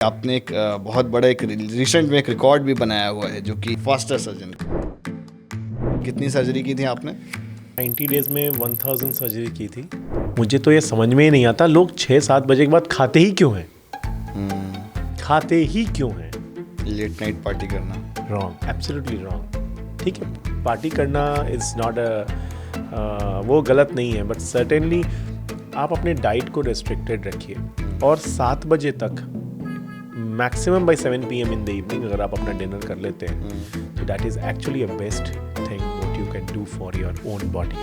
आपने एक बहुत बड़ा एक रिसेंट में एक रिकॉर्ड भी बनाया हुआ है जो कि फास्टर सर्जन। कितनी सर्जरी की थी आपने? 90 डेज में 1000 सर्जरी की थी। मुझे तो ये समझ में ही नहीं आता लोग 6-7 बजे के बाद खाते ही क्यों हैं। खाते ही क्यों हैं। लेट नाइट पार्टी करना रॉन्ग, एब्सोल्युटली रॉन्ग। ठीक है, पार्टी करना इज़ नॉट वो गलत नहीं है, बट सर्टेनली आप अपने डाइट को रेस्ट्रिक्टेड रखिए और 7 बजे तक maximum bye 7 PM in the evening अगर आप अपना डिनर कर लेते हैं तो that is actually a best thing what you can do for your own body.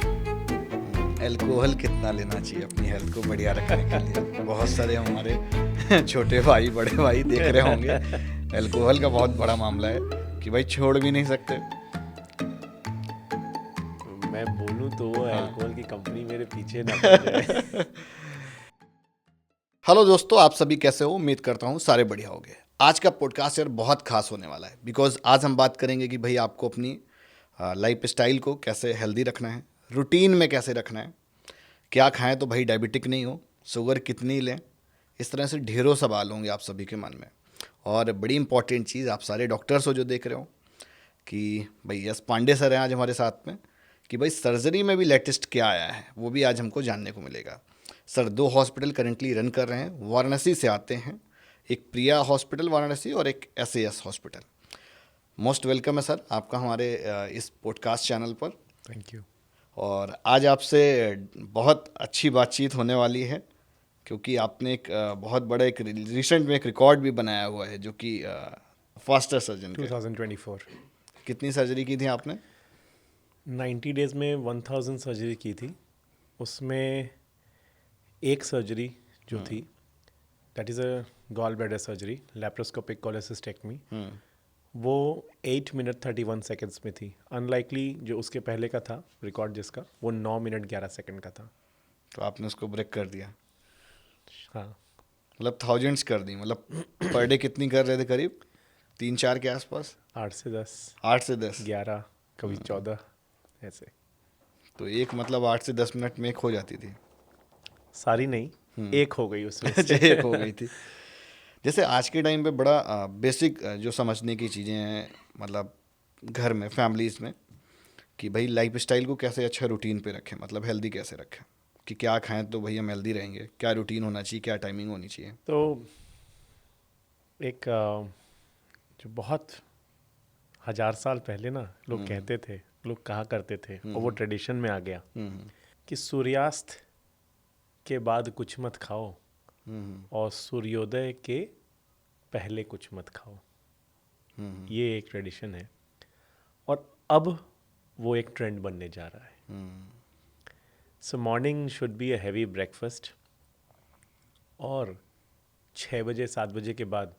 Alcohol कितना लेना चाहिए अपनी हेल्थ को बढ़िया रखने के लिए? बहुत सारे हमारे छोटे भाई बड़े भाई देख रहे होंगे, अल्कोहल का बहुत बड़ा मामला है कि भाई छोड़ भी नहीं सकते। मैं बोलूं तो अल्कोहल की कंपनी मेरे पीछे ना पड़ जाए। हेलो दोस्तों, आप सभी कैसे हो? उम्मीद करता हूँ सारे बढ़िया होंगे। आज का पॉडकास्ट यार बहुत खास होने वाला है बिकॉज आज हम बात करेंगे कि भाई आपको अपनी लाइफ स्टाइल को कैसे हेल्दी रखना है, रूटीन में कैसे रखना है, क्या खाएं तो भाई डायबिटिक नहीं हो, शुगर कितनी लें, इस तरह से ढेरों सवाल होंगे आप सभी के मन में। और बड़ी इंपॉर्टेंट चीज़, आप सारे डॉक्टर्स हो जो देख रहे हो कि भाई यस पांडे सर हैं आज हमारे साथ में, कि भाई सर्जरी में भी लेटेस्ट क्या आया है वो भी आज हमको जानने को मिलेगा। सर 2 हॉस्पिटल करेंटली रन कर रहे हैं, वाराणसी से आते हैं, एक प्रिया हॉस्पिटल वाराणसी और एक SAS हॉस्पिटल। मोस्ट वेलकम है सर आपका हमारे इस पॉडकास्ट चैनल पर। Thank you. और आज आपसे बहुत अच्छी बातचीत होने वाली है क्योंकि आपने एक बहुत बड़ा एक रिसेंट में एक रिकॉर्ड भी बनाया हुआ है जो कि फास्टर सर्जन का। 2024 कितनी सर्जरी की थी आपने? 90 डेज में 1000 सर्जरी की थी। उसमें एक सर्जरी जो थी that is a gall bladder surgery, laparoscopic cholecystectomy, वो 8 मिनट 31 सेकेंड्स में थी। अनलाइकली जो उसके पहले का था रिकॉर्ड जिसका, वो 9 मिनट 11 सेकेंड का था। तो आपने उसको ब्रेक कर दिया। हाँ, मतलब थाउजेंड्स कर दी। मतलब पर डे कितनी कर रहे थे? करीब 3-4 के आसपास। 8 से 10, 8 से 10। 11, कभी 14 ऐसे। तो एक मतलब 8 से 10 मिनट में एक हो जाती थी। सारी नहीं, एक हो गई उसमें अच्छा, से। एक हो गई थी। जैसे आज के टाइम पे बड़ा बेसिक जो समझने की चीज़ें हैं, मतलब घर में फैमिलीज़ में, कि भाई लाइफ स्टाइल को कैसे अच्छा रूटीन पे रखें, मतलब हेल्दी कैसे रखें, कि क्या खाएं तो भाई हम हेल्दी रहेंगे, क्या रूटीन होना चाहिए, क्या टाइमिंग होनी चाहिए। तो एक जो बहुत 1000 साल पहले ना लोग कहते थे, लोग कहा करते थे, और वो ट्रेडिशन में आ गया कि सूर्यास्त के बाद कुछ मत खाओ और सूर्योदय के पहले कुछ मत खाओ। ये एक ट्रेडिशन है और अब वो एक ट्रेंड बनने जा रहा है। सो morning should be a heavy breakfast और 6 बजे 7 बजे के बाद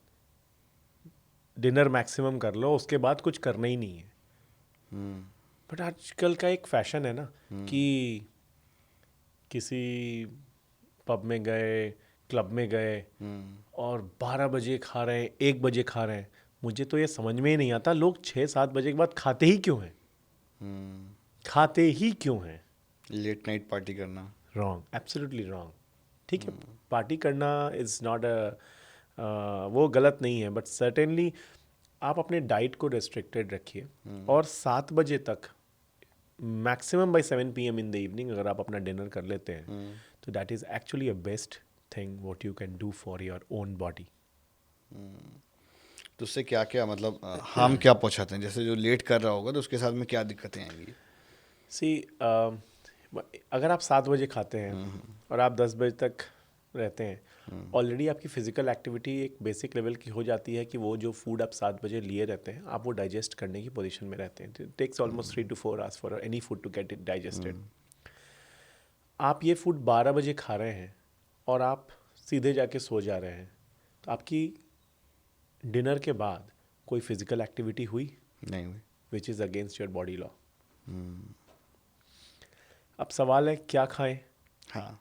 डिनर मैक्सिमम कर लो, उसके बाद कुछ करना ही नहीं है। बट आजकल का एक फैशन है ना कि किसी पब में गए, क्लब में गए और 12 बजे खा रहे हैं, 1 बजे खा रहे हैं। मुझे तो ये समझ में ही नहीं आता लोग 6-7 बजे के बाद खाते ही क्यों हैं। खाते ही क्यों हैं। लेट नाइट पार्टी करना रॉन्ग, एब्सोल्युटली रॉन्ग। ठीक है, पार्टी करना इज़ नॉट वो गलत नहीं है, बट सर्टेनली आप अपने डाइट को रेस्ट्रिक्टेड रखिए और 7 बजे तक maximum bye 7 PM in the evening अगर आप अपना डिनर कर लेते हैं तो that is actually a best thing what you can do for your own body. तो उससे क्या क्या मतलब हार्म क्या पहुंचाते हैं? जैसे जो लेट कर रहा होगा तो उसके साथ में क्या दिक्कतें आएंगी? सी अगर आप 7 बजे खाते हैं और आप 10 बजे तक रहते हैं, ऑलरेडी आपकी फिजिकल एक्टिविटी एक बेसिक लेवल की हो जाती है कि वो जो फूड आप 7 बजे लिए रहते हैं आप वो डाइजेस्ट करने की पोजीशन में रहते हैं। It takes almost 3 to 4 hours for any food to get it digested. आप ये फूड 12 बजे खा रहे हैं और आप सीधे जाके सो जा रहे हैं, तो आपकी डिनर के बाद कोई फिजिकल एक्टिविटी हुई नहीं हुई। Which is against your body law. अब सवाल है क्या खाएं। हाँ।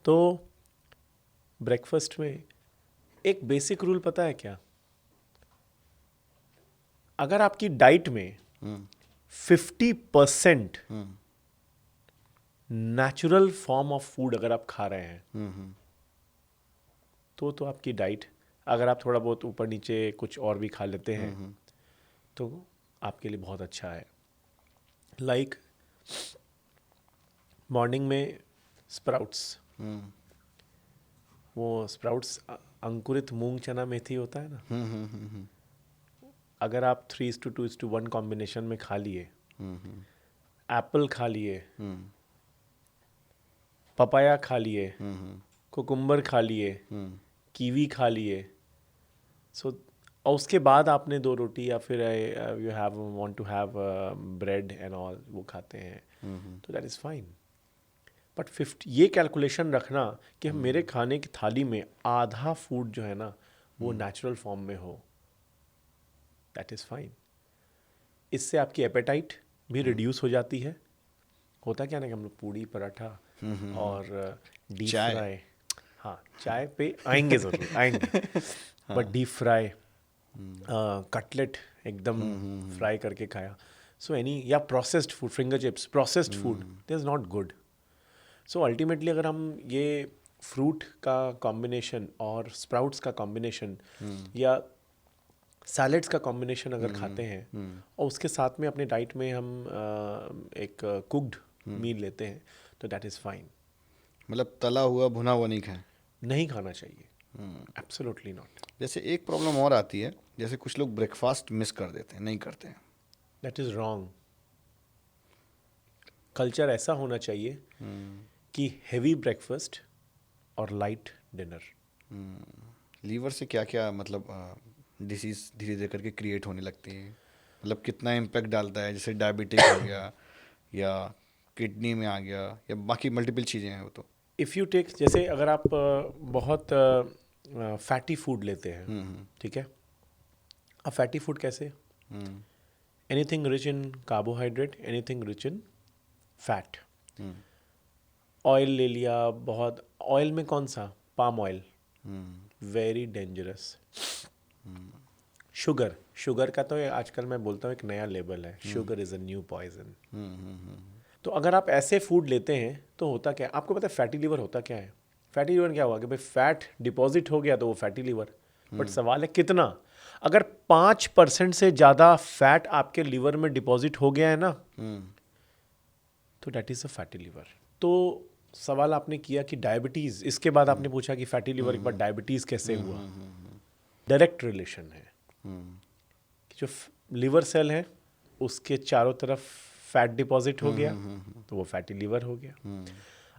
तो ब्रेकफास्ट में एक बेसिक रूल पता है क्या? अगर आपकी डाइट में 50% नेचुरल फॉर्म ऑफ फूड अगर आप खा रहे हैं तो आपकी डाइट, अगर आप थोड़ा बहुत ऊपर नीचे कुछ और भी खा लेते हैं तो आपके लिए बहुत अच्छा है. लाइक मॉर्निंग में स्प्राउट्स, वो स्प्राउट्स अंकुरित मूंग चना मेथी होता है ना, अगर आप 3:2:1 कॉम्बिनेशन में खा लिए, एप्पल खा लिए, पपाया खा लिए, कुकुम्बर खा लिए, कीवी खा लिए, सो और उसके बाद आपने 2 रोटी या फिर you have want to have bread and all वो खाते हैं, तो दैट इज़ फाइन. बट 50 ये कैलकुलेशन रखना कि हम मेरे खाने की थाली में आधा फूड जो है ना वो नेचुरल फॉर्म में हो, दैट इज़ फाइन. इससे आपकी एपेटाइट भी रिड्यूस हो जाती है. होता क्या ना कि हम लोग पूड़ी पराठा और डीप चाय. फ्राई, हाँ चाय पे आएंगे ज़रूर आएंगे, बट डीप फ्राई कटलेट एकदम फ्राई करके खाया, सो एनी या processed food, finger chips, processed food this is not good. So ultimately अगर हम ये फ्रूट का कॉम्बिनेशन और स्प्राउट्स का कॉम्बिनेशन या सैलेड्स का कॉम्बिनेशन अगर खाते हैं और उसके साथ में अपने डाइट में हम एक कुक्ड मील लेते हैं तो दैट इज़ फाइन. मतलब तला हुआ भुना हुआ नहीं खाएं. नहीं खाना चाहिए, एब्सोल्युटली नॉट. जैसे एक प्रॉब्लम और आती है, जैसे कुछ लोग ब्रेकफास्ट मिस कर देते हैं, नहीं करते हैं. That is wrong. कल्चर ऐसा होना चाहिए कि हेवी ब्रेकफास्ट और लाइट डिनर. लीवर से क्या क्या मतलब डिसीज़ धीरे धीरे करके क्रिएट होने लगती है, मतलब कितना इम्पैक्ट डालता है, जैसे डायबिटिक हो गया या किडनी में आ गया या बाकी मल्टीपल चीज़ें हैं वो तो. इफ़ यू टेक, जैसे अगर आप बहुत फैटी फूड लेते हैं, ठीक है, अब फैटी फूड कैसे, anything rich in carbohydrate, anything rich in fat. Oil ले लिया, बहुत ऑयल में कौन सा, palm oil, very dangerous. Sugar का तो आजकल मैं बोलता हूँ एक नया लेबल है, sugar is a new poison. तो अगर आप ऐसे फूड लेते हैं तो होता क्या है, आपको पता है फैटी लिवर होता क्या है. फैटी लिवर क्या हुआ कि भाई फैट डिपॉजिट हो गया तो वो फैटी लिवर. बट सवाल है कितना, अगर 5% से ज़्यादा फैट आपके लिवर में डिपॉजिट हो गया है ना तो that is a fatty liver. तो सवाल आपने किया कि डायबिटीज़, इसके बाद आपने पूछा कि फैटी लिवर के बाद डायबिटीज़ कैसे हुआ. डायरेक्ट रिलेशन है कि जो लिवर सेल है उसके चारों तरफ फैट डिपॉजिट हो गया तो वो फैटी लिवर हो गया.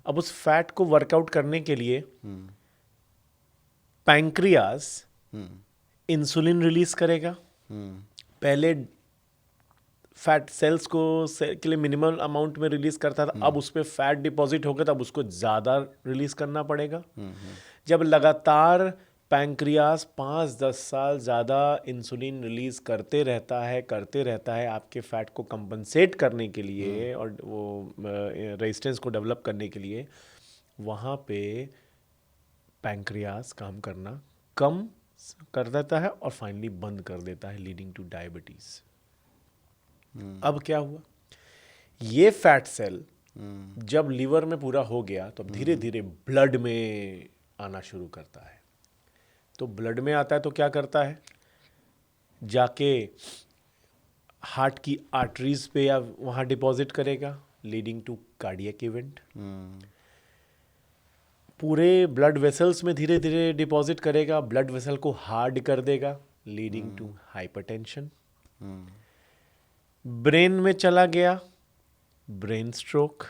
अब उस फैट को वर्कआउट करने के लिए पैंक्रियाज इंसुलिन रिलीज करेगा. पहले फैट सेल्स को के लिए मिनिमल अमाउंट में रिलीज करता था, अब उस पर फैट डिपॉजिट हो गया तो अब उसको ज़्यादा रिलीज करना पड़ेगा. जब लगातार पैंक्रियास 5-10 साल ज़्यादा इंसुलिन रिलीज़ करते रहता है आपके फ़ैट को कंपनसेट करने के लिए और वो रेजिस्टेंस को डेवलप करने के लिए, वहाँ पे पैंक्रियास काम करना कम कर देता है और फाइनली बंद कर देता है, लीडिंग टू डायबिटीज़. अब क्या हुआ, ये फैट सेल जब लिवर में पूरा हो गया तो अब धीरे धीरे ब्लड में आना शुरू करता है. तो ब्लड में आता है तो क्या करता है, जाके हार्ट की आर्टरीज पे या वहाँ डिपॉजिट करेगा, लीडिंग टू कार्डियक इवेंट. पूरे ब्लड वेसल्स में धीरे धीरे डिपॉजिट करेगा, ब्लड वेसल को हार्ड कर देगा, लीडिंग टू हाइपरटेंशन. ब्रेन में चला गया, ब्रेन स्ट्रोक.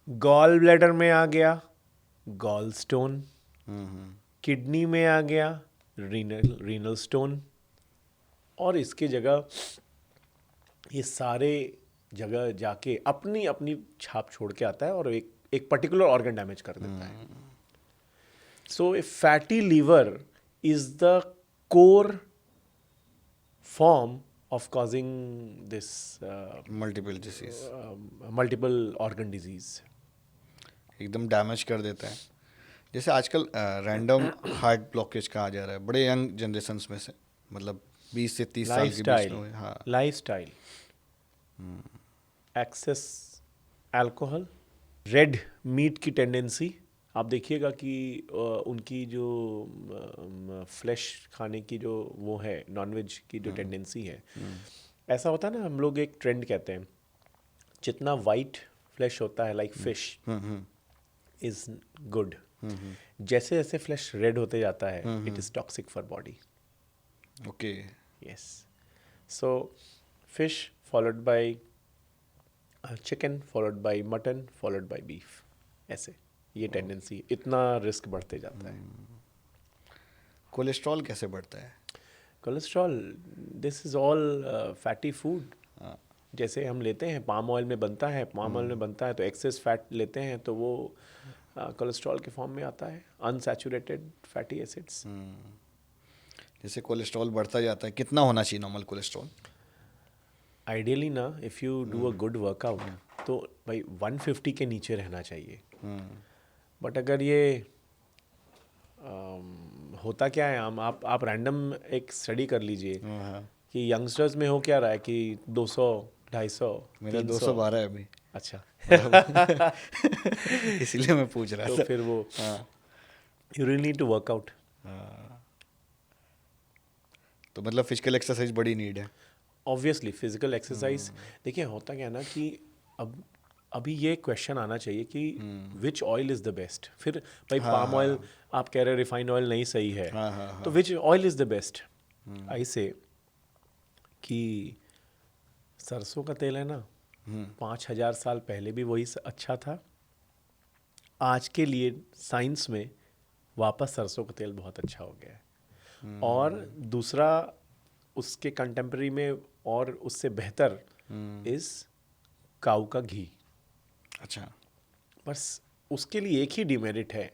गॉल ब्लैडर में आ गया, गॉल स्टोन. किडनी में आ गया, रीनल स्टोन. और इसके जगह ये सारे जगह जाके अपनी अपनी छाप छोड़ के आता है और एक पर्टिकुलर ऑर्गन डैमेज कर देता है. So a fatty liver is the core form of causing this multiple disease, multiple organ disease. एकदम डैमेज कर देता है. जैसे आजकल रैंडम हार्ट ब्लॉकेज कहा जा रहा है बड़े यंग जनरेशन्स में से, मतलब 20 से 30 साल के बीच में. हाँ, lifestyle, excess alcohol, red meat की टेंडेंसी आप देखिएगा कि उनकी जो फ्लैश खाने की जो वो है, नॉनवेज की जो टेंडेंसी है, ऐसा होता है ना, हम लोग एक ट्रेंड कहते हैं, जितना वाइट फ्लैश होता है लाइक फिश इज गुड, जैसे जैसे फ्लैश रेड होते जाता है it is toxic for body. Okay. Yes. So fish followed by chicken, followed by mutton, followed by beef, ऐसे ये टेंडेंसी, इतना रिस्क बढ़ते जाता है. कोलेस्ट्रॉल कैसे बढ़ता है? Cholesterol, this is all fatty food. हाँ. जैसे हम लेते हैं, पाम ऑयल में बनता है, पाम ऑयल में बनता है तो एक्सेस फैट लेते हैं तो वो कोलेस्ट्रॉल के फॉर्म में आता है, अनसैचुरेटेड फैटी एसिड्स. जैसे कोलेस्ट्रॉल बढ़ता जाता है, कितना होना चाहिए नॉर्मल कोलेस्ट्रॉल? आइडियली ना, if you do a good workout तो भाई 150 के नीचे रहना चाहिए. बट अगर ये होता क्या है, हम आप रैंडम एक स्टडी कर लीजिए कि यंगस्टर्स में हो क्या रहा है कि 200, 250, मेरा 300. 212 है अभी. अच्छा. इसलिए मैं पूछ रहा तो था. फिर वो हाँ. You really need to work out. तो मतलब फिजिकल एक्सरसाइज बड़ी नीड है. Obviously physical exercise. देखिए होता क्या है ना कि अब अभी ये क्वेश्चन आना चाहिए कि विच ऑयल इज़ द बेस्ट. फिर भाई पाम ऑयल आप कह रहे हो, रिफाइंड ऑयल नहीं सही है, तो which oil is the best? I say कि सरसों का तेल है ना, 5,000 साल पहले भी वही अच्छा था. आज के लिए साइंस में वापस सरसों का तेल बहुत अच्छा हो गया है. और दूसरा उसके कंटेम्प्रेरी में और उससे बेहतर इज काऊ का घी. अच्छा. बस उसके लिए एक ही डिमेरिट है,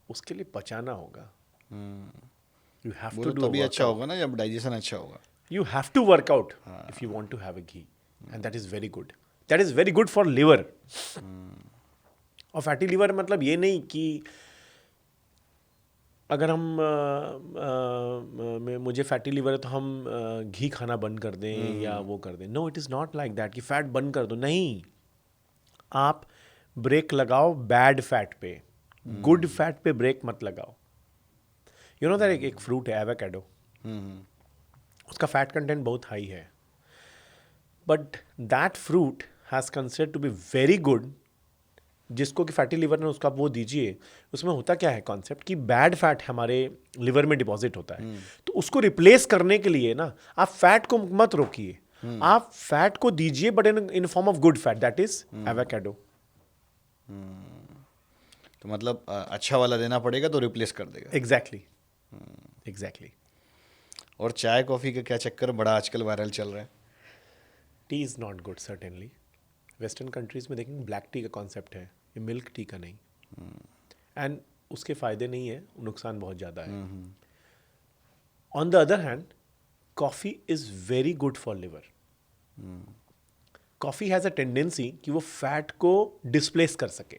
उसके लिए पचाना होगा. यू हैव वो टू तो डू तभी अच्छा होगा ना जब डाइजेशन अच्छा होगा. You have to work out if you want to have a ghee, and that is very good. That is very good for liver. और फैटी लिवर मतलब ये नहीं कि अगर हम मुझे फैटी लिवर है तो हम घी खाना बंद कर दें या वो कर दें. No, it is not like that कि फैट बंद कर दो. नहीं, आप ब्रेक लगाओ बैड फैट पे, गुड फैट पे ब्रेक मत लगाओ. यू नो दैट एक फ्रूट है एवोकाडो, उसका फैट कंटेंट बहुत हाई है, but that fruit has considered to be very good. जिसको कि फैटी लिवर ने उसका वो दीजिए, उसमें होता क्या है कॉन्सेप्ट कि बैड फैट हमारे लिवर में डिपॉजिट होता है. तो उसको रिप्लेस करने के लिए ना आप फैट को मत रोकिए, आप फैट को दीजिए but in form of good fat, that is avocado. तो मतलब अच्छा वाला देना पड़ेगा तो रिप्लेस कर देगा. Exactly, exactly. और चाय कॉफ़ी का क्या चक्कर बड़ा आजकल वायरल चल रहा है? T is not good certainly. Western countries में देखेंगे ब्लैक टी का कॉन्सेप्ट है, ये मिल्क टी का नहीं. एंड उसके फ़ायदे नहीं है, नुकसान बहुत ज़्यादा है. On the other hand coffee is very good for liver. Coffee has a tendency कि वो फैट को डिस्प्लेस कर सके,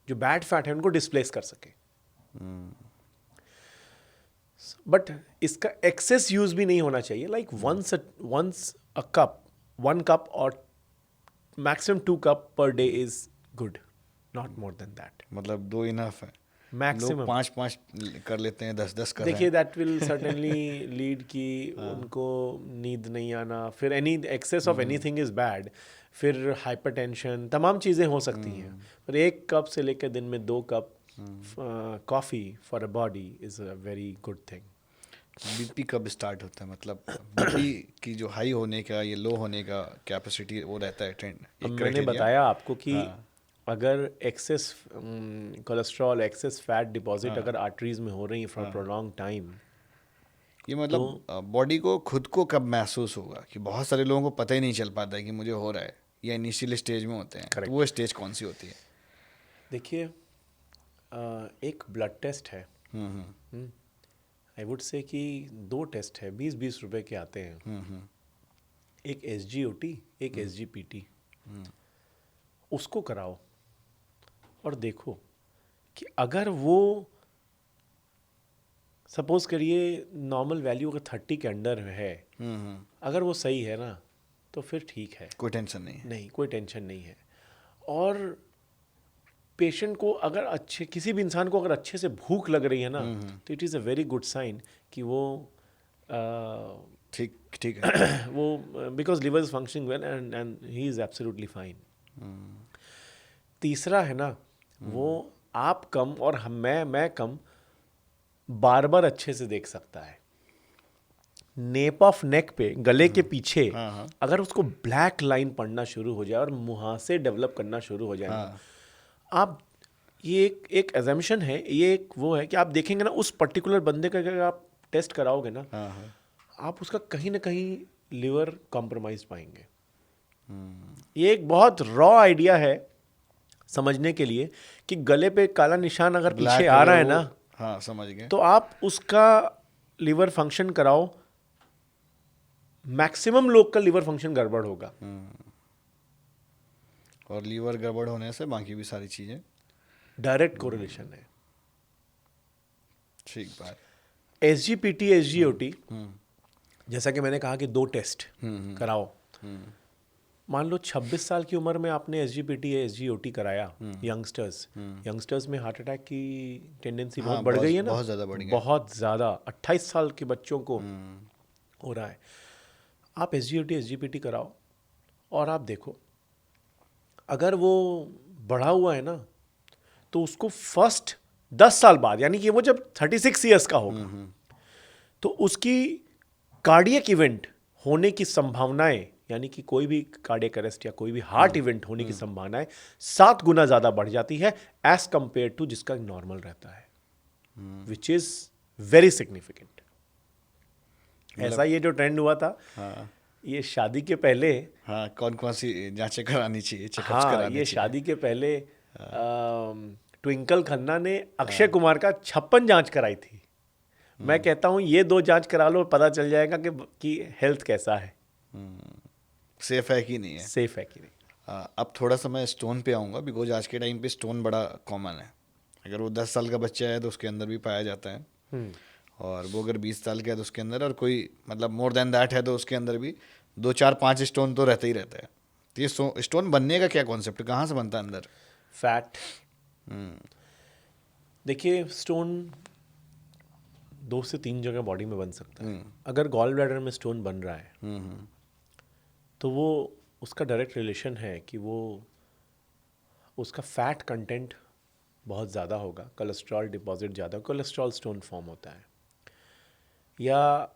जो बैड फैट है उनको डिस्प्लेस कर सके. बट इसका एक्सेस यूज भी नहीं होना चाहिए. Like once a cup, 1 cup और maximum 2 cup per day is good, not more than that. मतलब 2 इनफ है. मैक्सिमम लोग 5-5 कर लेते हैं, 10-10 कर रहे देखिए हैं. दैट विल सर्टेनली लीड कि उनको नींद नहीं आना, फिर any excess of anything is bad, फिर हाइपरटेंशन, तमाम चीज़ें हो सकती हैं. पर 1 कप से लेकर दिन में 2 cup coffee for a body is a very good thing. BP कब स्टार्ट होता है? मतलब बीपी की जो हाई होने का, ये लो होने का कैपेसिटी वो रहता है ट्रेंड, अब एक मैंने क्राइटेरिया. बताया आपको कि अगर excess cholesterol, excess fat deposit अगर आर्टरीज में हो रही है फॉर प्रोलॉन्ग टाइम, ये मतलब बॉडी को खुद को कब महसूस होगा? कि बहुत सारे लोगों को पता ही नहीं चल पाता है कि मुझे हो रहा है, या इनिशियल स्टेज में होते हैं. तो वो स्टेज कौन सी होती है? देखिए एक ब्लड टेस्ट है. आई वुड से कि 2 टेस्ट है, 20-20 रुपए के आते हैं. एक SGOT, एक SGPT. उसको कराओ और देखो कि अगर वो सपोज करिए नॉर्मल वैल्यू अगर 30 के अंडर है, अगर वो सही है ना तो फिर ठीक है, कोई टेंशन नहीं है. नहीं कोई टेंशन नहीं है. और पेशेंट को अगर अच्छे, किसी भी इंसान को अगर अच्छे से भूख लग रही है ना, तो it is a very good sign कि वो ठीक ठीक है। वो because liver is functioning well and he is absolutely fine. तीसरा है ना, वो आप कम और मैं कम बार बार अच्छे से देख सकता है। नेप ऑफ नेक पे, गले के पीछे अगर उसको ब्लैक लाइन पड़ना शुरू हो जाए और मुहासे डेवलप करना शुरू हो जाए, आप ये एक एजम्पशन है, ये एक वो है कि आप देखेंगे ना उस पर्टिकुलर बंदे का अगर आप टेस्ट कराओगे ना, आप उसका कहीं ना कहीं लिवर कॉम्प्रोमाइज पाएंगे। ये एक बहुत रॉ आइडिया है समझने के लिए कि गले पे काला निशान अगर पीछे आ रहा है ना, हाँ समझ गए, तो आप उसका लिवर फंक्शन कराओ, मैक्सिमम लोग का लिवर फंक्शन गड़बड़ होगा। और लीवर गड़बड़ होने से बाकी भी सारी चीजें डायरेक्ट कोरिलेशन है। ठीक बात। SGPT SGOT, जैसा कि मैंने कहा कि 2 टेस्ट कराओ। मान लो 26 साल की उम्र में आपने SGPT या SGOT कराया, यंगस्टर्स में हार्ट अटैक की टेंडेंसी बहुत बढ़ गई है ना, बहुत ज़्यादा बढ़ गई, बहुत ज़्यादा। 28 साल के बच्चों को हो रहा है। आप SGOT SGPT कराओ और आप देखो, अगर वो बढ़ा हुआ है ना, तो उसको फर्स्ट 10 साल बाद, यानी कि वो जब 36 ईयर्स का होगा, तो उसकी कार्डियक इवेंट होने की संभावनाएं, यानी कि कोई भी कार्डियक अरेस्ट या कोई भी हार्ट इवेंट होने की संभावनाएं 7 गुना ज़्यादा बढ़ जाती है एज कंपेयर टू जिसका नॉर्मल रहता है, विच इज़ वेरी सिग्निफिकेंट। ऐसा ये जो ट्रेंड हुआ था, ये शादी के पहले, हाँ कौन कौन सी जांचें करानी चाहिए, चेकअप्स हाँ कराने ये चाहिए। शादी के पहले ट्विंकल खन्ना ने अक्षय कुमार का 56 जांच कराई थी। मैं कहता हूँ ये 2 जांच करा लो, पता चल जाएगा कि हेल्थ कैसा है, सेफ है कि नहीं है, सेफ है कि नहीं। अब थोड़ा सा मैं स्टोन पे आऊँगा, बिकॉज आज के टाइम पे स्टोन बड़ा कॉमन है। अगर वो 10 साल का बच्चा है तो उसके अंदर भी पाया जाता है, और वो अगर 20 साल का है तो उसके अंदर, और कोई मतलब मोर देन दैट है तो उसके अंदर भी 2 4 5 स्टोन तो रहते ही रहता है। तो ये स्टोन बनने का क्या कॉन्सेप्ट, कहाँ से बनता है अंदर? फैट। देखिए, स्टोन 2 से 3 जगह बॉडी में बन सकता है। अगर गॉल ब्लैडर में स्टोन बन रहा है, तो वो उसका डायरेक्ट रिलेशन है कि वो उसका फैट कंटेंट बहुत ज़्यादा होगा, कोलेस्ट्रॉल डिपॉजिट ज़्यादा, कोलेस्ट्रॉल स्टोन फॉर्म होता है। या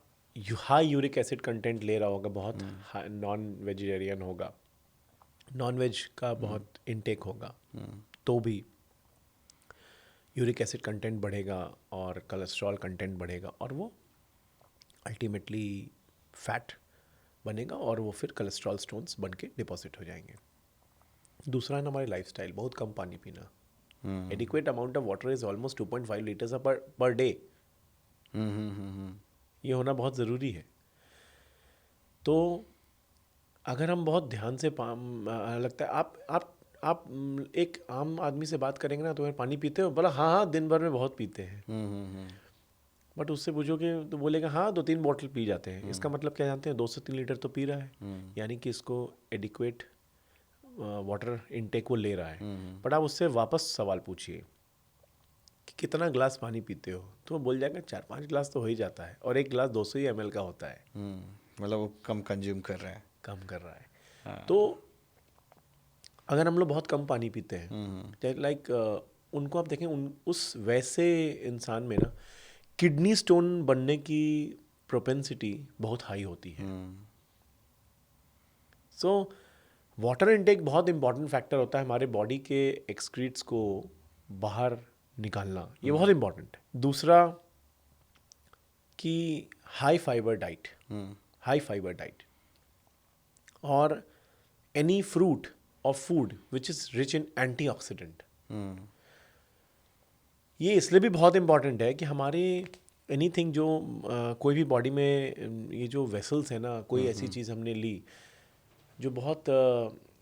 हाई यूरिक एसिड कंटेंट ले रहा होगा, बहुत नॉन वेजिटेरियन होगा, नॉन वेज का बहुत इनटेक होगा, तो भी यूरिक एसिड कंटेंट बढ़ेगा और कोलेस्ट्रॉल कंटेंट बढ़ेगा, और वो अल्टीमेटली फैट बनेगा और वो फिर कोलेस्ट्रॉल स्टोन्स बन के डिपॉजिट हो जाएंगे। दूसरा है हमारी लाइफस्टाइल, बहुत कम पानी पीना। Adequate amount of water is almost 2.5 litres per day. ये होना बहुत ज़रूरी है। तो अगर हम बहुत ध्यान से लगता है, आप एक आम आदमी से बात करेंगे ना, तो पानी पीते हो, बोला हाँ दिन भर में बहुत पीते हैं। बट उससे पूछोगे तो बोलेगा हाँ 2-3 बॉटल पी जाते हैं। इसका मतलब क्या जानते हैं? 2 से 3 लीटर तो पी रहा है, यानी कि इसको एडिक्वेट वाटर इनटेक वो ले रहा है। बट आप उससे वापस सवाल पूछिए कि कितना ग्लास पानी पीते हो, तो वो बोल जाएगा 4-5 ग्लास तो हो ही जाता है, और 1 ग्लास 200 ml का होता है। मतलब वो कम कंज्यूम कर रहे हैं, कम कर रहा है। तो अगर हम लोग बहुत कम पानी पीते हैं, लाइक उनको आप देखें, उस वैसे इंसान में ना किडनी स्टोन बनने की प्रोपेंसिटी बहुत हाई होती है। सो वाटर इनटेक बहुत इंपॉर्टेंट फैक्टर होता है हमारे बॉडी के एक्सक्रीट्स को बाहर निकालना, ये बहुत इंपॉर्टेंट है। दूसरा कि हाई फाइबर डाइट और एनी फ्रूट और food which is rich in antioxidant. ये इसलिए भी बहुत इंपॉर्टेंट है कि हमारे एनीथिंग जो कोई भी बॉडी में ये जो वेसल्स है ना, कोई ऐसी चीज़ हमने ली जो बहुत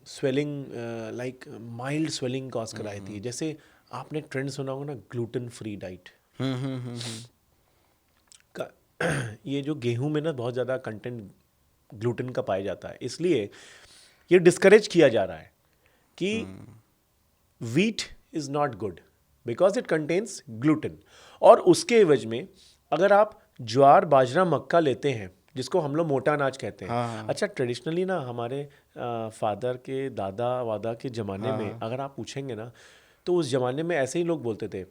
swelling, like mild swelling cause कराई थी, जैसे आपने ट्रेंड सुना होगा ना, ग्लूटेन फ्री डाइट का। ये जो गेहूं में ना बहुत ज़्यादा कंटेंट ग्लूटेन का पाया जाता है, इसलिए ये डिस्करेज किया जा रहा है कि wheat is not good because it contains gluten. और उसके एवज में अगर आप ज्वार बाजरा मक्का लेते हैं जिसको हम लोग मोटा अनाज कहते हैं, हाँ। अच्छा ट्रेडिशनली ना हमारे फादर के दादा वादा के ज़माने में अगर आप पूछेंगे ना तो उस ज़माने में ऐसे ही लोग बोलते थे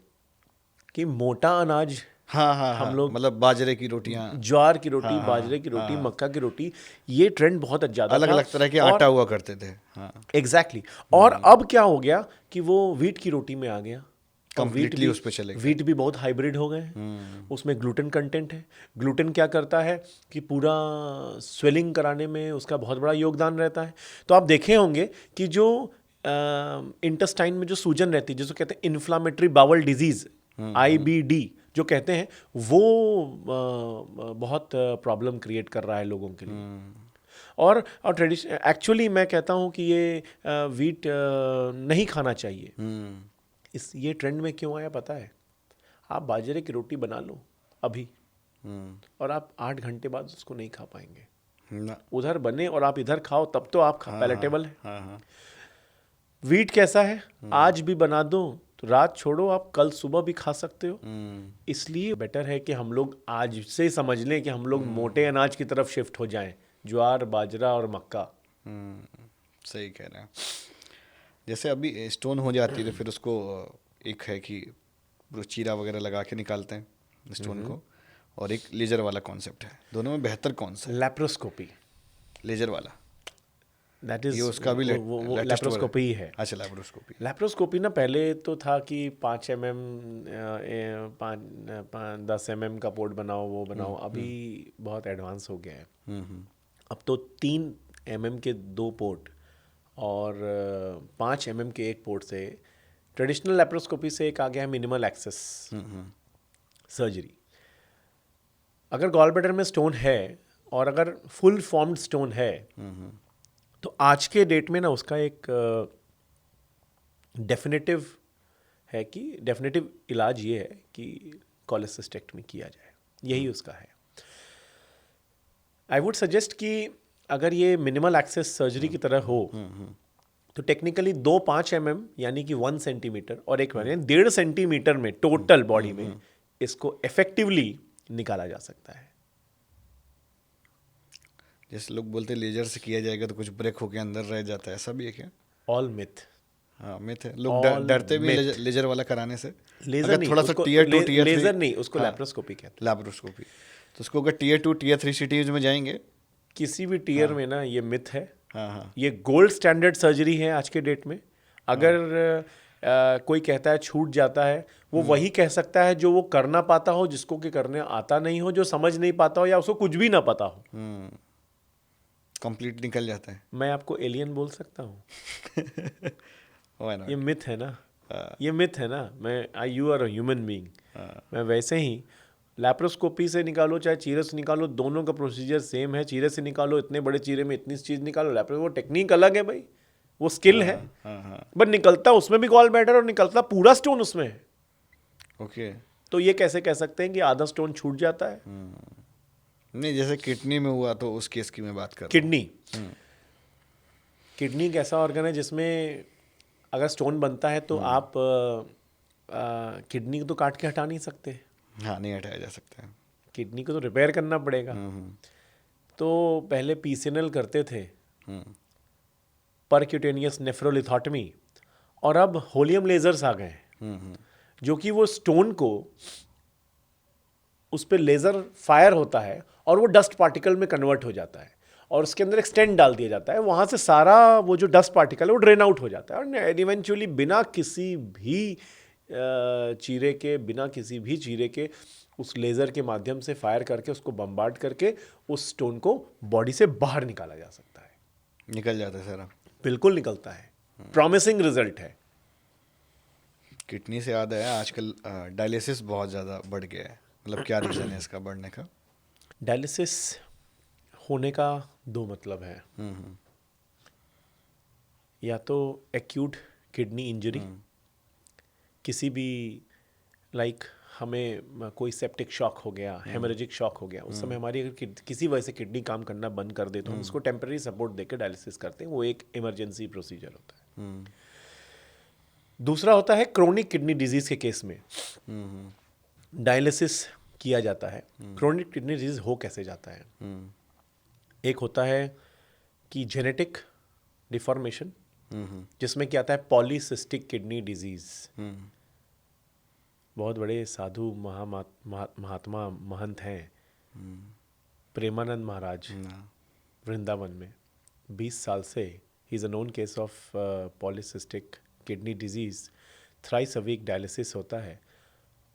कि मोटा अनाज हाँ, हम लोग मतलब बाजरे की रोटियां, ज्वार की रोटी, बाजरे की रोटी, मक्का की रोटी, ये ट्रेंड बहुत ज़्यादा अलग था। अलग तरह के और आटा हुआ करते थे। हाँ, एग्जैक्टली और अब क्या हो गया कि वो वीट की रोटी में आ गया। और Completely उस पे चले गए। वीट भी बहुत हाइब्रिड हो गए हैं। उसमें ग्लूटेन कंटेंट है। ग्लूटेन क्या करता है कि पूरा स्वेलिंग कराने में उसका बहुत बड़ा योगदान रहता है। तो आप देखे होंगे कि जो इंटेस्टाइन में जो सूजन रहती है जिसको कहते हैं इन्फ्लामेटरी बावल डिजीज, IBD जो कहते हैं, वो बहुत प्रॉब्लम क्रिएट कर रहा है लोगों के लिए। और ट्रेडिशन एक्चुअली मैं कहता हूँ कि ये वीट नहीं खाना चाहिए। ये ट्रेंड में क्यों आया पता है? आप बाजरे की रोटी बना लो अभी और आप 8 घंटे बाद उसको नहीं खा पाएंगे। ना, उधर बने और आप इधर खाओ तब तो आप पैलेटेबल है। हाँ। वीट कैसा है, आज भी बना दो तो रात छोड़ो, आप कल सुबह भी खा सकते हो। इसलिए बेटर है कि हम लोग आज से समझ लें कि हम लोग मोटे अनाज की तरफ शिफ्ट हो जाएं, ज्वार बाजरा और मक्का। सही कह रहे हैं। जैसे अभी स्टोन हो जाती है तो फिर उसको एक है कि वो चीरा वगैरह लगा के निकालते हैं स्टोन को, और एक लेजर वाला कॉन्सेप्ट है। दोनों में बेहतर कौन सा है? लैप्रोस्कोपी, लेजर वाला, दैट इज ये उसका भी वो लैप्रोस्कोपी ही है। अच्छा, लैप्रोस्कोपी। लैप्रोस्कोपी ना पहले तो था कि 5 mm 10 mm का पोर्ट बनाओ, वो बनाओ। अभी बहुत एडवांस हो गया है। अब तो 3 mm के 2 पोर्ट और 5 mm के 1 पोर्ट से ट्रेडिशनल लैप्रोस्कोपी से एक आ गया है मिनिमल एक्सेस सर्जरी। अगर गॉल ब्लैडर में स्टोन है और अगर फुल फॉर्म्ड स्टोन है तो आज के डेट में ना उसका एक डेफिनेटिव है कि डेफिनेटिव इलाज ये है कि कोलेसिस्टेक्टमी किया जाए, यही उसका है। आई वुड सजेस्ट कि अगर ये मिनिमल एक्सेस सर्जरी की तरह हो तो टेक्निकली 2 5 mm यानी कि 1 सेंटीमीटर और एक 1.5 सेंटीमीटर में टोटल बॉडी में इसको इफेक्टिवली निकाला जा सकता है। जैसे लोग बोलते हैं लेजर से किया जाएगा तो कुछ ब्रेक होके अंदर रह जाता है, ऐसा भी है क्या? All myth. हाँ, मिथ है। लोग डरते भी लेजर वाला कराने से। लेजर अगर नहीं, थोड़ा सा उसको टीयर 2 टीयर 3, लेजर नहीं, उसको लैप्रोस्कोपी कहते हैं। लैप्रोस्कोपी। तो उसको अगर टीयर 2 टीयर 3 सिटीज में जाएंगे, किसी भी टीयर में ना ये मिथ है। हाँ, ये गोल्ड स्टैंडर्ड सर्जरी है आज के डेट में। अगर कोई कहता है छूट जाता है, वो वही कह सकता है जो वो करना पाता हो, जिसको कि करने आता नहीं हो, जो समझ नहीं पाता हो या उसको कुछ भी ना पता हो। कंप्लीट निकल जाता है। मैं आपको एलियन बोल सकता हूँ? Why not? ये मिथ है ना, ये मिथ है ना। मैं you are a human being. मैं वैसे ही लैप्रोस्कोपी से निकालो चाहे चीरे से निकालो, दोनों का प्रोसीजर सेम है। चीरे से निकालो, इतने बड़े चीरे में इतनी चीज़ निकालो। लैप्रो वो टेक्निक अलग है भाई, वो स्किल है। बट निकलता उसमें भी गॉल ब्लैडर और निकलता पूरा स्टोन उसमें है। ओके। तो ये कैसे कह सकते हैं कि आधा स्टोन छूट जाता है? नहीं, जैसे किडनी में हुआ तो उस केस की मैं बात कर रहा किडनी, किडनी एक ऐसा ऑर्गन है जिसमें अगर स्टोन बनता है तो आप किडनी को तो काट के हटा नहीं सकते। हूँ। हाँ, नहीं हटाया जा सकता है। किडनी को तो रिपेयर करना पड़ेगा। तो पहले PCNL करते थे, परक्यूटेनियस नेफ्रोलिथोटमी, और अब होलियम लेजर्स आ गए हैं जो कि वो स्टोन को उस पर लेजर फायर होता है और वो डस्ट पार्टिकल में कन्वर्ट हो जाता है और उसके अंदर एक स्टेंट डाल दिया जाता है। वहाँ से सारा वो जो डस्ट पार्टिकल है वो ड्रेन आउट हो जाता है और इवेंचुअली बिना किसी भी चीरे के उस लेज़र के माध्यम से फायर करके उसको बम्बार्ड करके उस स्टोन को बॉडी से बाहर निकाला जा सकता है। निकल जाता है सारा। बिल्कुल निकलता है। प्रॉमिसिंग रिजल्ट है। किडनी से याद आया, आजकल डायलिसिस बहुत ज़्यादा बढ़ गया है। मतलब क्या रीज़न है इसका बढ़ने का? डायलिसिस होने का 2 मतलब है। या तो एक्यूट किडनी इंजरी, किसी भी लाइक हमें कोई सेप्टिक शॉक हो गया, हेमरेजिक शॉक हो गया, उस समय हमारी अगर किसी वजह से किडनी काम करना बंद कर दे तो हम उसको टेम्पररी सपोर्ट देकर डायलिसिस करते हैं। वो एक इमरजेंसी प्रोसीजर होता है। दूसरा होता है क्रोनिक किडनी डिजीज के केस में डायलिसिस किया जाता है। क्रोनिक किडनी डिजीज हो कैसे जाता है? एक होता है कि जेनेटिक डिफॉर्मेशन, जिसमें क्या आता है पॉलीसिस्टिक किडनी डिजीज। बहुत बड़े साधु महात्मा महंत हैं प्रेमानंद महाराज वृंदावन में, 20 साल से ही is a known case of polycystic kidney disease. Thrice a week dialysis होता है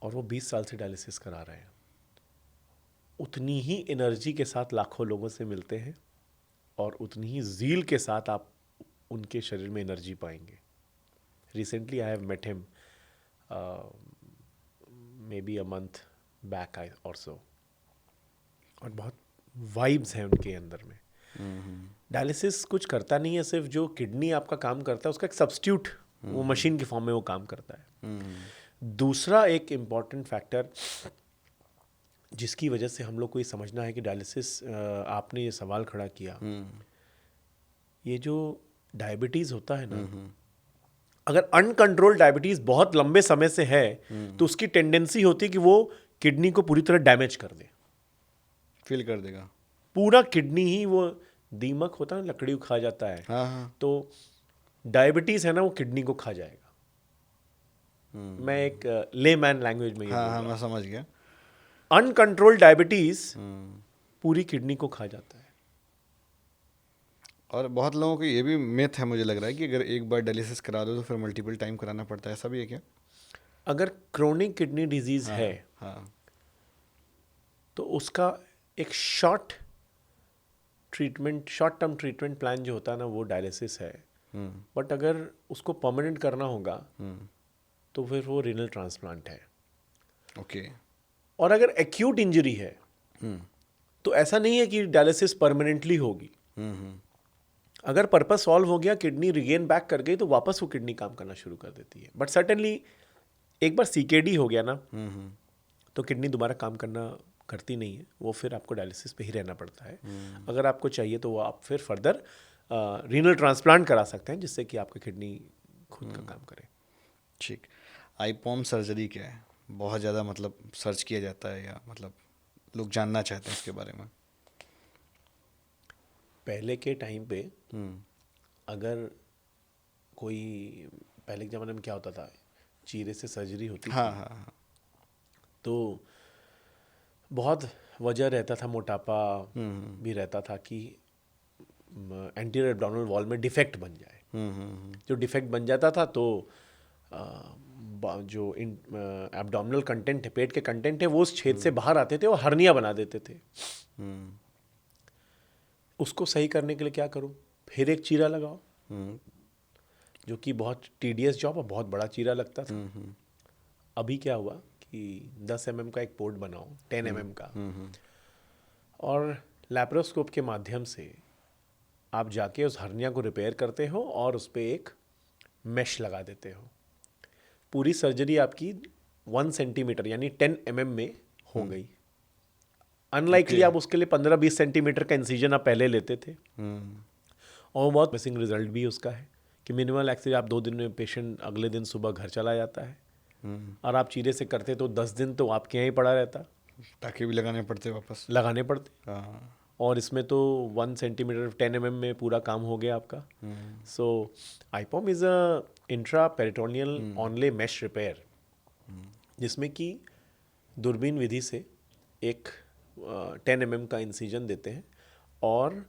और वो 20 साल से डायलिसिस करा रहे हैं। उतनी ही एनर्जी के साथ लाखों लोगों से मिलते हैं और उतनी ही ज़ील के साथ आप उनके शरीर में एनर्जी पाएंगे। Recently I have met him maybe a month back और सो, और बहुत वाइब्स हैं उनके अंदर में। डायलिसिस कुछ करता नहीं है, सिर्फ जो किडनी आपका काम करता है उसका एक सब्स्टिट्यूट वो मशीन के फॉर्म में वो काम करता है। दूसरा एक इम्पॉर्टेंट फैक्टर जिसकी वजह से हम लोग को ये समझना है कि डायलिसिस, आपने ये सवाल खड़ा किया, ये जो डायबिटीज़ होता है ना, अगर अनकंट्रोल डायबिटीज़ बहुत लंबे समय से है तो उसकी टेंडेंसी होती है कि वो किडनी को पूरी तरह डैमेज कर दे, फील कर देगा पूरा किडनी ही। वो दीमक होता है ना, लकड़ी को खा जाता है, हाँ। तो डायबिटीज़ है ना वो किडनी को खा जाएगा। मैं एक लेमैन लैंग्वेज में ये बोल रहा हाँ, हूँ। मैं समझ गया। अनकंट्रोल डायबिटीज़ पूरी किडनी को खा जाता है। और बहुत लोगों को ये भी मिथ है, मुझे लग रहा है, कि अगर एक बार डायलिसिस करा दो तो फिर मल्टीपल टाइम कराना पड़ता है। ऐसा भी है क्या? अगर क्रोनिक किडनी डिजीज़ है हाँ। तो उसका एक शॉर्ट टर्म ट्रीटमेंट प्लान जो होता है ना वो डायलिसिस है। बट अगर उसको परमानेंट करना होगा तो फिर वो रीनल ट्रांसप्लांट है। ओके। और अगर एक्यूट इंजरी है तो ऐसा नहीं है कि डायलिसिस परमानेंटली होगी। अगर पर्पस सॉल्व हो गया, किडनी रिगेन बैक कर गई, तो वापस वो किडनी काम करना शुरू कर देती है। बट सर्टेनली एक बार सीकेडी हो गया ना तो किडनी दोबारा काम करना करती नहीं है, वो फिर आपको डायलिसिस पे ही रहना पड़ता है। अगर आपको चाहिए तो वो आप फिर फर्दर रीनल ट्रांसप्लांट करा सकते हैं जिससे कि आपकी किडनी खुद का काम करे। ठीक। आईपॉम सर्जरी क्या है? बहुत ज़्यादा मतलब सर्च किया जाता है, या मतलब लोग जानना चाहते हैं इसके बारे में। पहले के टाइम पे अगर कोई, पहले के ज़माने में क्या होता था, चीरे से सर्जरी होती हाँ थी हाँ। तो बहुत वजह रहता था, मोटापा भी रहता था कि एंटीरियर एब्डोमिनल वॉल में डिफेक्ट बन जाए। जो डिफेक्ट बन जाता था तो जो एब्डोमिनल कंटेंट है, पेट के कंटेंट है, वो उस छेद से बाहर आते थे और हर्निया बना देते थे। उसको सही करने के लिए क्या करूं? फिर एक चीरा लगाओ, जो कि बहुत टीडियस जॉब और बहुत बड़ा चीरा लगता था। अभी क्या हुआ कि 10 mm का एक पोर्ट बनाओ, 10 mm का, और लैप्रोस्कोप के माध्यम से आप जाके उस हर्निया को रिपेयर करते हो और उस पर एक मेश लगा देते हो। पूरी सर्जरी आपकी 1 सेंटीमीटर यानी 10 mm में हो गई। अनलाइकली आप उसके लिए 15-20 सेंटीमीटर का इंसिजन आप पहले लेते थे, और बहुत मिसिंग रिजल्ट भी उसका है कि मिनिमल एक्सरे आप 2 दिन में पेशेंट अगले दिन सुबह घर चला जाता है। और आप चीरे से करते तो 10 दिन तो आपके यहाँ ही पड़ा रहता, टाँके भी लगाने पड़ते, वापस लगाने पड़ते। हाँ। और इसमें तो 1 सेंटीमीटर 10 mm में पूरा काम हो गया आपका। So IPOM is a intra peritoneal onlay mesh repair, जिसमें कि दूरबीन विधि से एक 10 mm का इंसिजन देते हैं और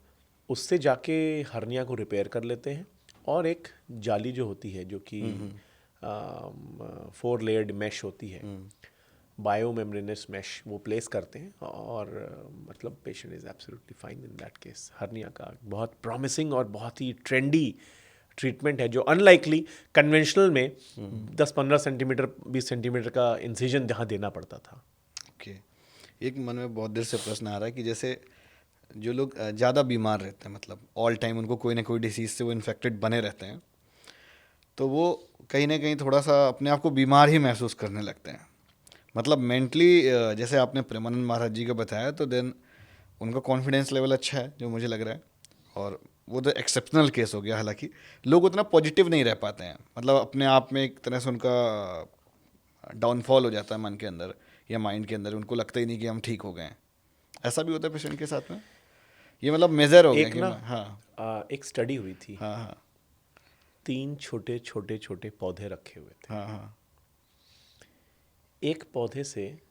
उससे जाके हर्निया को रिपेयर कर लेते हैं। और एक जाली जो होती है, जो कि 4 लेयर्ड मैश होती है, बायोमेम्ब्रेनस मैश, वो प्लेस करते हैं और मतलब patient is absolutely fine in that case. Hernia का बहुत प्रॉमिसिंग और बहुत ही ट्रेंडी ट्रीटमेंट है, जो अनलाइकली कन्वेंशनल में 10-15 सेंटीमीटर 20 सेंटीमीटर का इंसिजन जहाँ देना पड़ता था। ओके। एक मन में बहुत देर से प्रश्न आ रहा है कि जैसे जो लोग ज़्यादा बीमार रहते हैं, मतलब ऑल टाइम उनको कोई ना कोई डिसीज़ से वो इन्फेक्टेड बने रहते हैं, तो वो कहीं ना कहीं थोड़ा सा अपने आप को बीमार ही महसूस करने लगते हैं। मतलब मेंटली, जैसे आपने प्रेमानंद महाराज जी का बताया, तो देन उनका कॉन्फिडेंस लेवल अच्छा है जो मुझे लग रहा है, और वो तो एक्सेप्शनल केस हो गया, हालांकि लोग उतना पॉजिटिव नहीं रह पाते हैं, मतलब अपने आप में एक तरह से उनका डाउनफॉल हो जाता है मन के अंदर या माइंड के अंदर, उनको लगता ही नहीं कि हम ठीक हो गए हैं। ऐसा भी होता है पेशेंट के साथ में, ये मतलब मेजर हो गया एक कि ना हाँ एक स्टडी हुई थी, हाँ हाँ 3 छोटे छोटे छोटे पौधे रखे हुए थे। हाँ हाँ एक पौधे से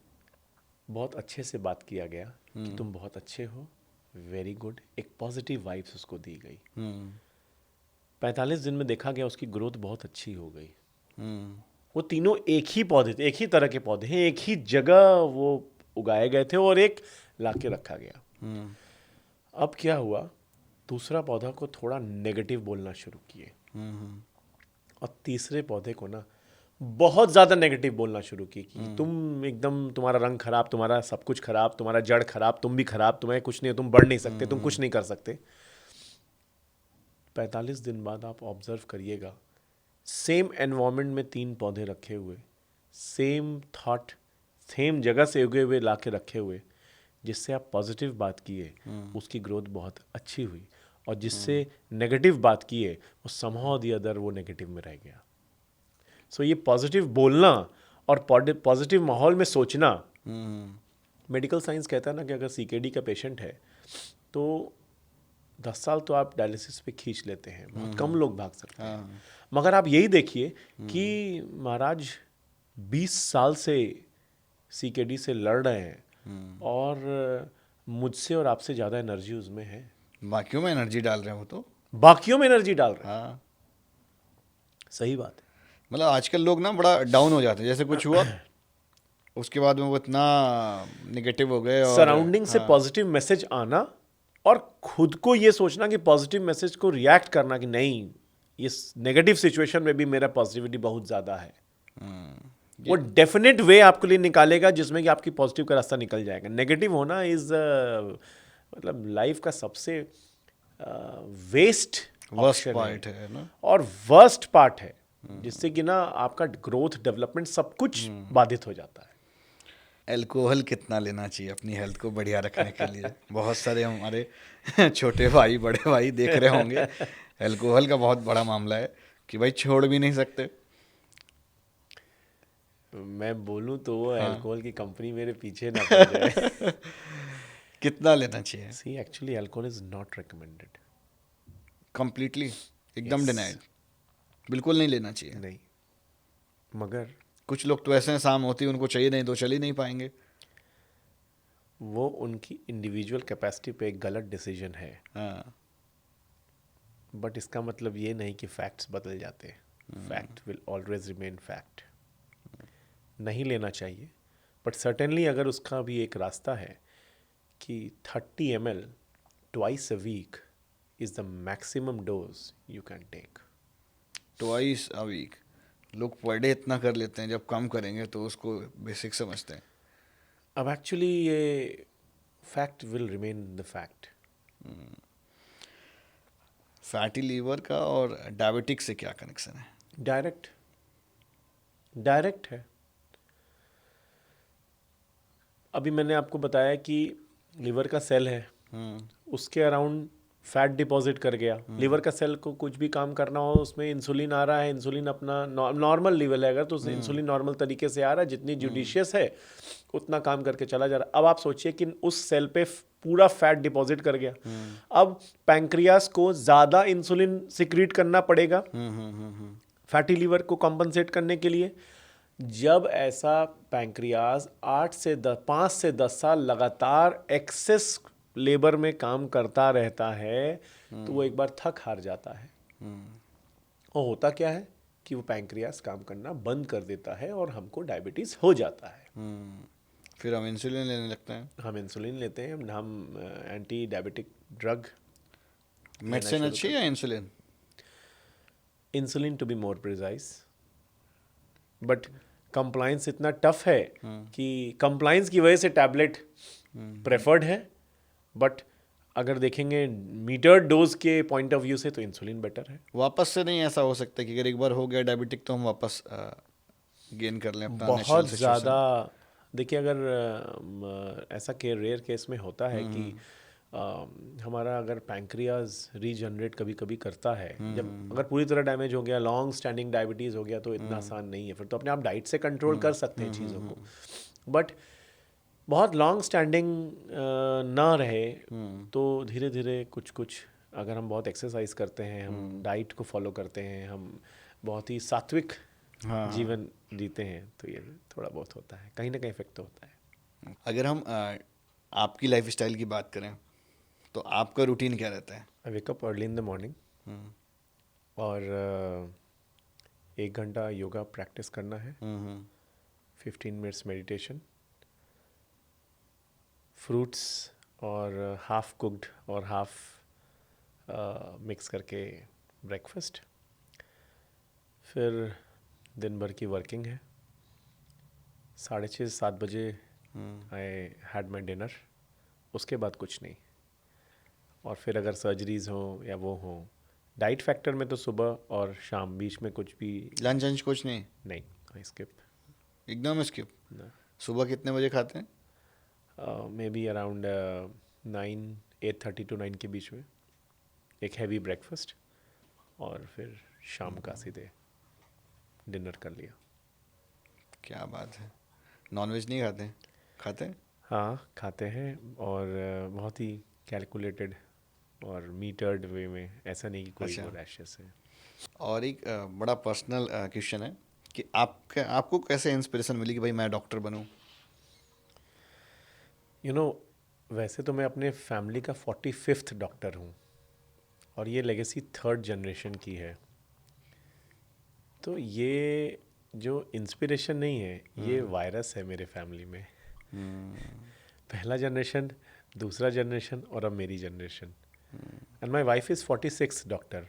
बहुत अच्छे से बात किया गया कि तुम बहुत अच्छे हो, वेरी गुड, एक पॉजिटिव वाइब्स उसको दी गई। 45 दिन में देखा गया उसकी ग्रोथ बहुत अच्छी हो गई। वो तीनों एक ही पौधे थे, एक ही तरह के पौधे हैं, एक ही जगह वो उगाए गए थे और एक लाके रखा गया। अब क्या हुआ, दूसरा पौधा को थोड़ा नेगेटिव बोलना शुरू किए और तीसरे पौधे को ना बहुत ज़्यादा नेगेटिव बोलना शुरू की कि तुम एकदम, तुम्हारा रंग खराब, तुम्हारा सब कुछ खराब, तुम्हारा जड़ खराब, तुम भी खराब, तुम्हें कुछ नहीं, तुम बढ़ नहीं सकते, तुम कुछ नहीं कर सकते। 45 दिन बाद आप ऑब्जर्व करिएगा, सेम एनवायरनमेंट में 3 पौधे रखे हुए, सेम थॉट, सेम जगह से उगे हुए लाके रखे हुए, जिससे आप पॉजिटिव बात किए उसकी ग्रोथ बहुत अच्छी हुई, और जिससे नेगेटिव बात किए वो समहाउ द अदर वो नेगेटिव में रह गया। सो ये पॉजिटिव बोलना और पॉजिटिव माहौल में सोचना, मेडिकल साइंस कहता है ना कि अगर सीकेडी का पेशेंट है तो 10 साल तो आप डायलिसिस पे खींच लेते हैं, बहुत कम लोग भाग सकते हैं। मगर आप यही देखिए कि महाराज 20 साल से सीकेडी से लड़ रहे हैं और मुझसे और आपसे ज़्यादा एनर्जी उसमें है। बाकियों में एनर्जी डाल रहे हैं वो तो, बाकियों में एनर्जी डाल रहे हैं। हाँ सही बात है। मतलब आजकल लोग ना बड़ा डाउन हो जाते हैं, जैसे कुछ हुआ उसके बाद में वो इतना निगेटिव हो गए, और सराउंडिंग से पॉजिटिव मैसेज आना और खुद को ये सोचना कि पॉजिटिव मैसेज को रिएक्ट करना कि नहीं, इस नेगेटिव सिचुएशन में भी मेरा पॉजिटिविटी बहुत ज़्यादा है, वो डेफिनेट वे आपके लिए निकालेगा जिसमें कि आपकी पॉजिटिव का रास्ता निकल जाएगा। नेगेटिव होना इज मतलब लाइफ का सबसे वेस्ट वर्स्ट पार्ट है ना, और वर्स्ट पार्ट है, जिससे कि ना आपका ग्रोथ, डेवलपमेंट सब कुछ बाधित हो जाता है। अल्कोहल कितना लेना चाहिए अपनी हेल्थ को बढ़िया रखने के लिए? बहुत सारे हमारे छोटे भाई बड़े भाई देख रहे होंगे, अल्कोहल का बहुत बड़ा मामला है कि भाई छोड़ भी नहीं सकते। मैं बोलूं तो वो अल्कोहल की कंपनी मेरे पीछे ना पड़ जाए। कितना लेना चाहिए? See actually alcohol is not recommended. Completely एकदम डिनाइड, बिल्कुल नहीं लेना चाहिए। नहीं, मगर कुछ लोग तो ऐसे हैं, शाम होती है उनको चाहिए, नहीं तो चल ही नहीं पाएंगे। वो उनकी इंडिविजुअल कैपेसिटी पे एक गलत डिसीजन है, हाँ बट इसका मतलब ये नहीं कि फैक्ट्स बदल जाते। Fact will always remain fact. नहीं लेना चाहिए, बट सर्टेनली अगर उसका भी एक रास्ता है कि 30 ml twice a week is the maximum dose you can take. Twice a week, लोग पर डे इतना कर लेते हैं, जब कम करेंगे तो उसको बेसिक समझते हैं। अब एक्चुअली ये fact will remain the fact. Fatty liver का और डायबिटिक से क्या कनेक्शन है? डायरेक्ट है। अभी मैंने आपको बताया कि लीवर का सेल है, उसके अराउंड फैट डिपॉजिट कर गया। लीवर का सेल को कुछ भी काम करना हो, उसमें इंसुलिन आ रहा है, इंसुलिन अपना नॉर्मल लेवल है अगर, तो इंसुलिन नॉर्मल तरीके से आ रहा है, जितनी जुडिशियस है उतना काम करके चला जा रहा है। अब आप सोचिए कि उस सेल पे पूरा फैट डिपॉजिट कर गया। अब पैंक्रियास को ज़्यादा इंसुलिन सिक्रीट करना पड़ेगा फैटी लीवर को कॉम्पनसेट करने के लिए। जब ऐसा पैंक्रियास 5 से 10 साल लगातार एक्सेस लेबर में काम करता रहता है तो वो एक बार थक हार जाता है। और होता क्या है कि वो पैंक्रियास काम करना बंद कर देता है और हमको डायबिटीज़ हो जाता है। फिर हम इंसुलिन लेने लगते हैं। हम इंसुलिन लेते हैं, हम एंटी डायबिटिक ड्रग। मेडिसिन अच्छी है insulin? Insulin to be more precise, but compliance इतना टफ है कि कंप्लाइंस की वजह से टैबलेट प्रेफर्ड है, बट अगर देखेंगे मीटर डोज के पॉइंट ऑफ व्यू से तो इंसुलिन बेटर है। वापस से नहीं ऐसा हो सकता कि अगर एक बार हो गया डायबिटिक तो हम वापस गेन कर लें अपना बहुत ज़्यादा देखिए, अगर ऐसा के रेयर केस में होता है कि हमारा अगर पैंक्रियाज रीजनरेट कभी कभी करता है, जब अगर पूरी तरह डैमेज हो गया, लॉन्ग स्टैंडिंग डायबिटीज़ हो गया, तो इतना आसान नहीं है। फिर तो अपने आप डाइट से कंट्रोल कर सकते हैं चीज़ों को, बट बहुत लॉन्ग स्टैंडिंग ना रहे तो धीरे धीरे कुछ कुछ, अगर हम बहुत एक्सरसाइज करते हैं, हम डाइट को फॉलो करते हैं, हम बहुत ही सात्विक जीवन जीते हैं, तो ये थोड़ा बहुत होता है, कहीं ना कहीं इफेक्ट तो होता है। अगर हम आपकी लाइफ स्टाइल की बात करें तो आपका रूटीन क्या रहता है? I wake up early in the morning और 1 घंटा योगा प्रैक्टिस करना है, 15 मिनट्स मेडिटेशन, फ्रूट्स और हाफ कुक्ड और हाफ मिक्स करके ब्रेकफास्ट, फिर दिन भर की वर्किंग है, 6:30-7 बजे आई हैड माई डिनर, उसके बाद कुछ नहीं। और फिर अगर सर्जरीज हो या वो हो, डाइट फैक्टर में तो सुबह और शाम, बीच में कुछ भी लंच वंच कुछ नहीं? नहीं, आई स्किप। एकदम स्किप? सुबह कितने बजे खाते हैं? मे बी अराउंड 8:30 to 9 के बीच में एक हैवी ब्रेकफास्ट, और फिर शाम का सीधे डिनर कर लिया। क्या बात है। नॉनवेज नहीं खाते? खाते हैं? हाँ खाते हैं, और बहुत ही कैलकुलेटेड और मीटर्ड वे में, ऐसा नहीं कि कोई अच्छा। वो रैशेस है। और एक बड़ा पर्सनल क्वेश्चन है कि आपको कैसे इंस्पिरेशन मिली कि भाई मैं डॉक्टर बनूं? यू नो, वैसे तो मैं अपने फैमिली का 45th डॉक्टर हूँ, और ये लेगेसी 3rd जनरेशन की है। तो ये जो इंस्पिरेशन नहीं है, ये वायरस है मेरे फैमिली में। पहला जनरेशन, दूसरा जनरेशन, और अब मेरी generation. And my wife is 46 doctor.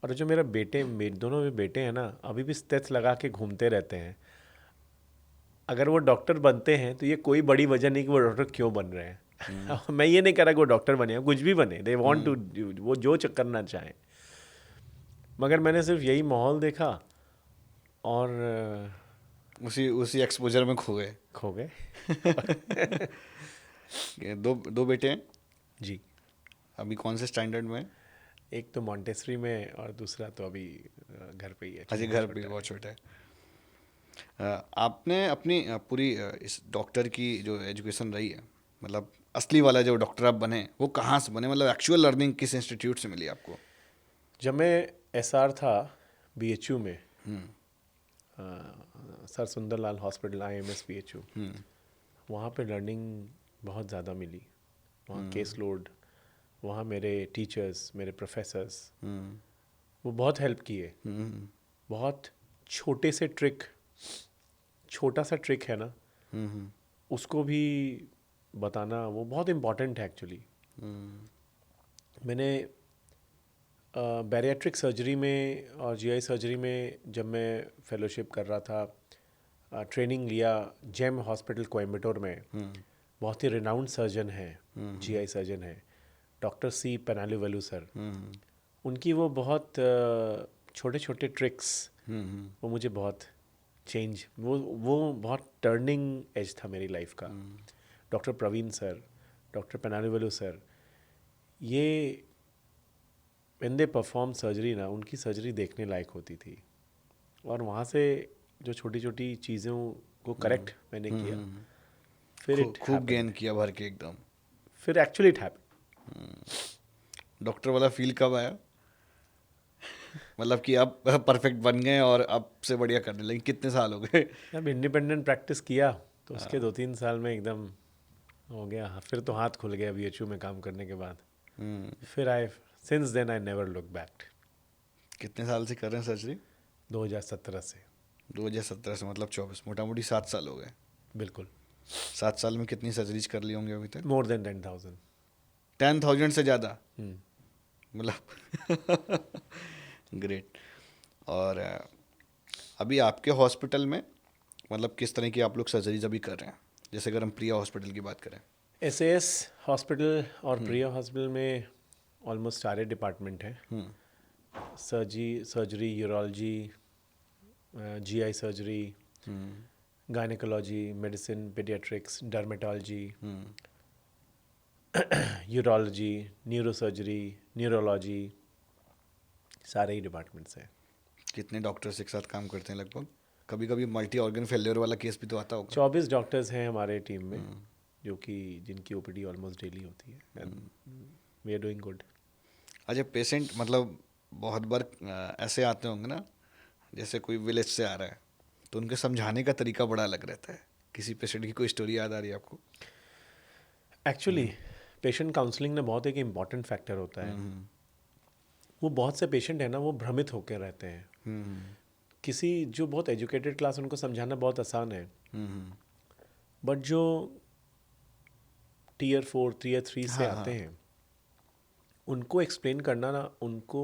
और जो मेरा दोनों में बेटे हैं ना, अभी भी स्टेथ्स लगा के घूमते रहते हैं। अगर वो डॉक्टर बनते हैं तो ये कोई बड़ी वजह नहीं कि वो डॉक्टर क्यों बन रहे हैं। मैं ये नहीं कह रहा कि वो डॉक्टर बने, कुछ भी बने, दे वांट टू, वो जो करना चाहें। मगर मैंने सिर्फ यही माहौल देखा और उसी एक्सपोजर में खो गए। खो गए। दो बेटे हैं? जी, अभी कौन से स्टैंडर्ड में हैं? एक तो मॉन्टेसरी में, और दूसरा तो अभी घर पे ही है। अजय घर पे बहुत छोटा है। आपने अपनी पूरी इस डॉक्टर की जो एजुकेशन रही है, मतलब असली वाला जो डॉक्टर आप बने, वो कहाँ से बने? मतलब एक्चुअल लर्निंग किस इंस्टीट्यूट से मिली आपको? जब मैं SR था BHU में, sir Sundarlal hospital IMS BHU, वहाँ पे लर्निंग बहुत ज़्यादा मिली। वहाँ केस लोड, वहाँ मेरे टीचर्स, मेरे प्रोफेसर्स, वो बहुत हेल्प किए। बहुत छोटा सा ट्रिक है ना, उसको भी बताना वो बहुत इम्पॉर्टेंट है एक्चुअली। मैंने बैरियाट्रिक सर्जरी में और GI सर्जरी में जब मैं फेलोशिप कर रहा था, ट्रेनिंग लिया जेम हॉस्पिटल कोयम्बटूर में। बहुत ही रिनाउंड सर्जन है, GI सर्जन है, डॉक्टर C पेनालुवेलु सर। उनकी वो बहुत छोटे छोटे ट्रिक्स, वो मुझे बहुत वो बहुत टर्निंग एज था मेरी लाइफ का। Doctor Praveen sir, doctor Penaluvelu sir, ये व्हेन दे परफॉर्म सर्जरी ना, उनकी सर्जरी देखने लायक होती थी। और वहाँ से जो छोटी छोटी चीज़ों को करेक्ट मैंने किया, फिर खूब गेन किया भर के एकदम। फिर एक्चुअली इट हैपेंड। डॉक्टर वाला फील कब आया? मतलब कि आप परफेक्ट बन गए और अब से बढ़िया करने लगे? कितने साल हो गए? जब इंडिपेंडेंट प्रैक्टिस किया तो उसके 2-3 साल में एकदम हो गया। फिर तो हाथ खुल गया BHU में काम करने के बाद। फिर since then I never look back. कितने साल से कर रहे हैं सर्जरी? 2017 से। 2017 से मतलब 24, मोटा मोटी 7 साल हो गए। बिल्कुल। 7 साल में कितनी सर्जरीज कर ली होंगे अभी तक? More than 10,000। 10,000 से ज़्यादा? मतलब ग्रेट। और अभी आपके हॉस्पिटल में मतलब किस तरह की आप लोग सर्जरीज अभी कर रहे हैं? जैसे अगर हम प्रिया हॉस्पिटल की बात करें। SAS हॉस्पिटल और प्रिया हॉस्पिटल में ऑलमोस्ट सारे डिपार्टमेंट हैं। Surgery, urology, GI surgery, gynaecology, medicine, paediatrics, dermatology, urology, neurosurgery, neurology, सारे ही डिपार्टमेंट्स हैं। कितने डॉक्टर्स एक साथ काम करते हैं लगभग? कभी कभी मल्टी ऑर्गन फेलियर वाला केस भी तो आता होगा। 24 डॉक्टर्स हैं हमारे टीम में, जो कि जिनकी ओपीडी ऑलमोस्ट डेली होती है, and we are doing good. अच्छा, पेशेंट मतलब बहुत बार ऐसे आते होंगे ना, जैसे कोई विलेज से आ रहा है तो उनके समझाने का तरीका बड़ा अलग रहता है। किसी पेशेंट की कोई स्टोरी याद आ रही है आपको? एक्चुअली पेशेंट काउंसलिंग में बहुत एक इम्पॉर्टेंट फैक्टर होता है। वो बहुत से पेशेंट है ना, वो भ्रमित होकर रहते हैं। किसी जो बहुत एजुकेटेड क्लास, उनको समझाना बहुत आसान है, बट जो टीयर 4 टीयर 3 से आते हैं, उनको एक्सप्लेन करना ना, उनको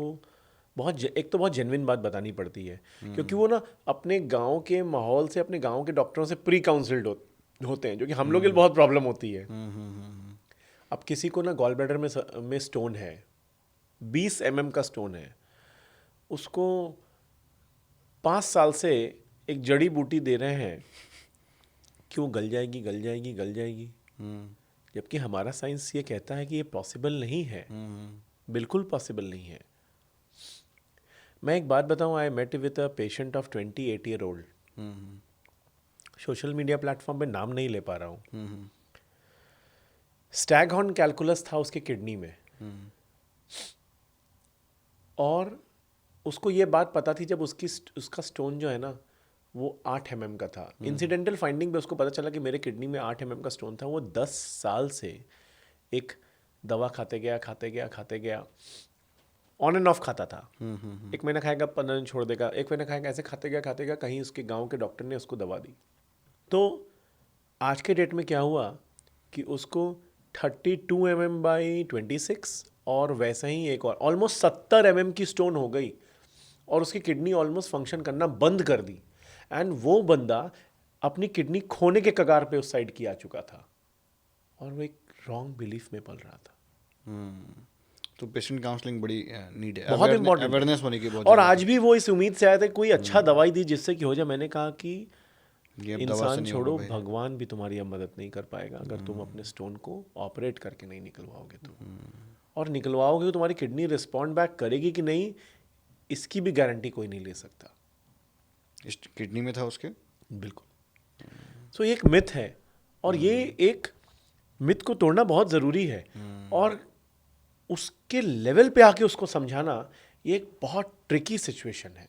एक तो बहुत जेन्युइन बात बतानी पड़ती है, क्योंकि वो ना अपने गांव के माहौल से, अपने गांव के डॉक्टरों से प्री काउंसल्ड होते हैं, जो कि हम लोग के लिए बहुत प्रॉब्लम होती है। अब किसी को ना गॉल ब्लैडर में स्टोन है, 20 mm का स्टोन है, उसको 5 साल से एक जड़ी बूटी दे रहे हैं कि वो गल जाएगी गल जाएगी गल जाएगी, जबकि हमारा साइंस ये कहता है कि ये पॉसिबल नहीं है, बिल्कुल पॉसिबल नहीं है। मैं एक बात बताऊं, I met with a patient of 28 year old, social media platform पे नाम नहीं ले पा रहा हूँ। स्टैगहॉर्न कैलकुलस था उसके किडनी में, और उसको ये बात पता थी जब उसका स्टोन जो है ना वो 8 mm का था। इंसिडेंटल फाइंडिंग पे उसको पता चला कि मेरे किडनी में 8 mm का स्टोन था। वो 10 साल से एक दवा खाते गया, ऑन एंड ऑफ खाता था। 1 महीना खाएगा, 15 दिन छोड़ देगा, 1 महीना खाएगा, ऐसे खाते गया। कहीं उसके गांव के डॉक्टर ने उसको दवा दी। तो आज के डेट में क्या हुआ कि उसको 32 mm बाई 26 और वैसा ही एक और ऑलमोस्ट 70 mm की स्टोन हो गई, और उसकी किडनी ऑलमोस्ट फंक्शन करना बंद कर दी। एंड वो बंदा अपनी किडनी खोने के कगार पे उस साइड की आ चुका था, और वो एक रॉन्ग बिलीफ में पल रहा था। तो पेशेंट काउंसलिंग बड़ी नीड है, बहुत इंपॉर्टेंट, अवेयरनेस होने की बहुत और जरूरत आज भी वो इस उम्मीद से आए थे कोई अच्छा दवाई दी जिससे कि हो जाए। मैंने कहा कि है। ये अब दवा से इंसान नहीं छोड़ो, होगा भाई। भगवान भी तुम्हारी अब मदद नहीं कर पाएगा अगर तुम अपने स्टोन को ऑपरेट करके नहीं निकलवाओगे तो। और निकलवाओगे तो तुम्हारी किडनी रिस्पॉन्ड बैक करेगी कि नहीं, इसकी भी गारंटी कोई नहीं ले सकता। इस किडनी में था उसके? बिल्कुल। सो ये एक मिथ है, और ये एक मिथ को तोड़ना बहुत ज़रूरी है, और उसके लेवल पे आके उसको समझाना ये एक बहुत ट्रिकी सिचुएशन है।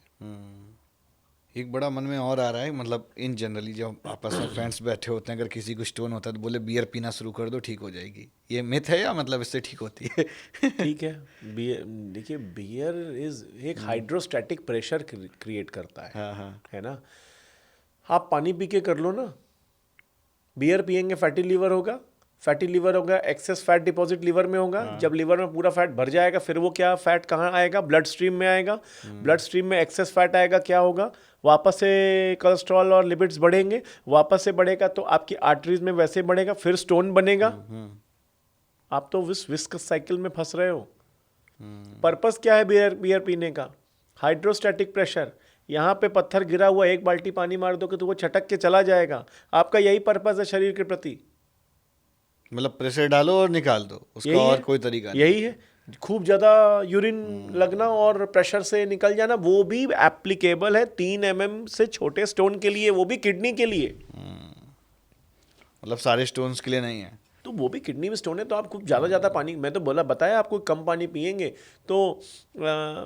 एक बड़ा मन में और आ रहा है, मतलब इन जनरली जब आपस में फ्रेंड्स बैठे होते हैं, अगर किसी को स्टोन होता है तो बोले बियर पीना शुरू कर दो, ठीक हो जाएगी। ये मिथ है या मतलब इससे ठीक होती है? ठीक है, देखिए बियर इज एक हाइड्रोस्टैटिक प्रेशर क्रिएट करता है। है ना। आप पानी पी के कर लो ना, बियर पियेंगे फैटी लीवर होगा, फैटी लीवर होगा, एक्सेस फैट डिपॉजिट लीवर में होगा। जब लीवर में पूरा फैट भर जाएगा, फिर वो क्या फैट कहाँ आएगा, ब्लड स्ट्रीम में आएगा। ब्लड स्ट्रीम में एक्सेस फैट आएगा, क्या होगा, वापस से कोलेस्ट्रॉल और लिपिड्स बढ़ेंगे, वापस से बढ़ेगा तो आपकी आर्टरीज में वैसे बढ़ेगा, फिर स्टोन बनेगा। आप तो विस्कस साइकिल में फंस रहे हो। पर्पस क्या है बियर पीने का? Hydrostatic pressure. यहाँ पे पत्थर गिरा हुआ, 1 बाल्टी पानी मार दोगे तो वो छटक के चला जाएगा। आपका यही पर्पस है शरीर के प्रति। मतलब प्रेशर डालो और निकाल दो, उसका और कोई तरीका नहीं। यही है, खूब ज़्यादा यूरिन लगना और प्रेशर से निकल जाना, वो भी एप्लीकेबल है 3 mm से छोटे स्टोन के लिए, वो भी किडनी के लिए। मतलब सारे स्टोन्स के लिए नहीं है। तो वो भी किडनी में स्टोन है, तो आप खूब ज़्यादा पानी, मैं तो बताया आपको, कम पानी पियेंगे तो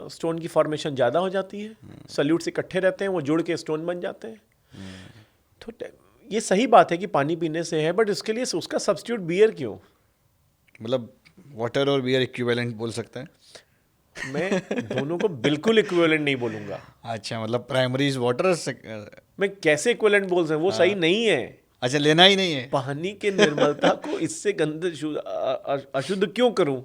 स्टोन की फॉर्मेशन ज़्यादा हो जाती है। सल्यूट्स इकट्ठे रहते हैं, वो जुड़ के स्टोन बन जाते हैं। तो ये सही बात है कि पानी पीने से है, बट इसके लिए उसका सब्स्टिट्यूट बियर क्यों? मतलब वाटर और बियर इक्विवेलेंट बोल सकते हैं? मैं दोनों को बिल्कुल इक्विवेलेंट नहीं बोलूँगा। अच्छा, मतलब प्राइमरी इज वाटर। मैं कैसे इक्विवेलेंट बोल सकता हूँ? वो सही नहीं है। अच्छा, लेना ही नहीं है। पानी के निर्मलता को इससे गंदे अशुद्ध क्यों करूं?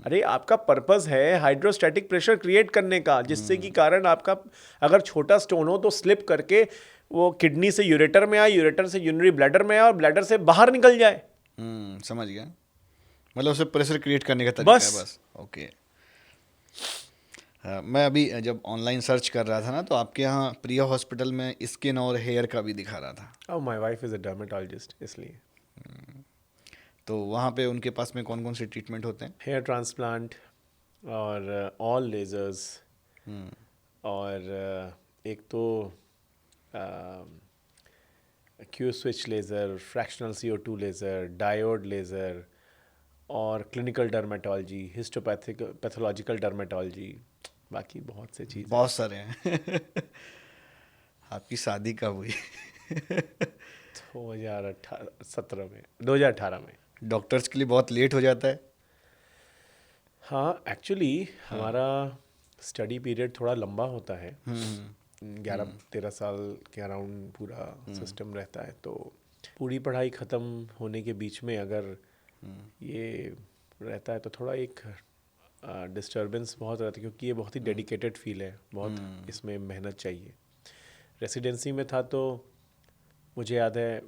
अरे आपका पर्पस है हाइड्रोस्टैटिक प्रेशर क्रिएट करने का, जिससे कि कारण आपका अगर छोटा स्टोन हो तो स्लिप करके वो किडनी से यूरेटर में आए, यूरेटर से यूरिनरी ब्लैडर में आए और ब्लैडर से बाहर निकल जाए। समझ गया। मतलब उसे प्रेशर क्रिएट करने का तरीका है बस। ओके। मैं अभी जब ऑनलाइन सर्च कर रहा था ना, तो आपके यहाँ प्रिया हॉस्पिटल में स्किन और हेयर का भी दिखा रहा था। My wife is a dermatologist, इसलिए। तो वहाँ पे उनके पास में कौन कौन से ट्रीटमेंट होते हैं? हेयर ट्रांसप्लांट और ऑल लेजर्स और एक तो Q switch laser, fractional CO2 laser, diode laser और क्लिनिकल डर्मेटोलॉजी, हिस्टोपैथिक पैथोलॉजिकल डर्मेटोलॉजी, बाकी बहुत से चीज़ बहुत सारे हैं। आपकी शादी कब हुई? 2018 में। डॉक्टर्स के लिए बहुत लेट हो जाता है। हाँ, एक्चुअली हमारा स्टडी पीरियड थोड़ा लंबा होता है। 11-13 साल के अराउंड पूरा सिस्टम रहता है, तो पूरी पढ़ाई ख़त्म होने के बीच में अगर ये रहता है तो थोड़ा एक डिस्टरबेंस बहुत रहता है, क्योंकि ये बहुत ही डेडिकेटेड फील है, बहुत इसमें मेहनत चाहिए। रेसिडेंसी में था तो मुझे याद है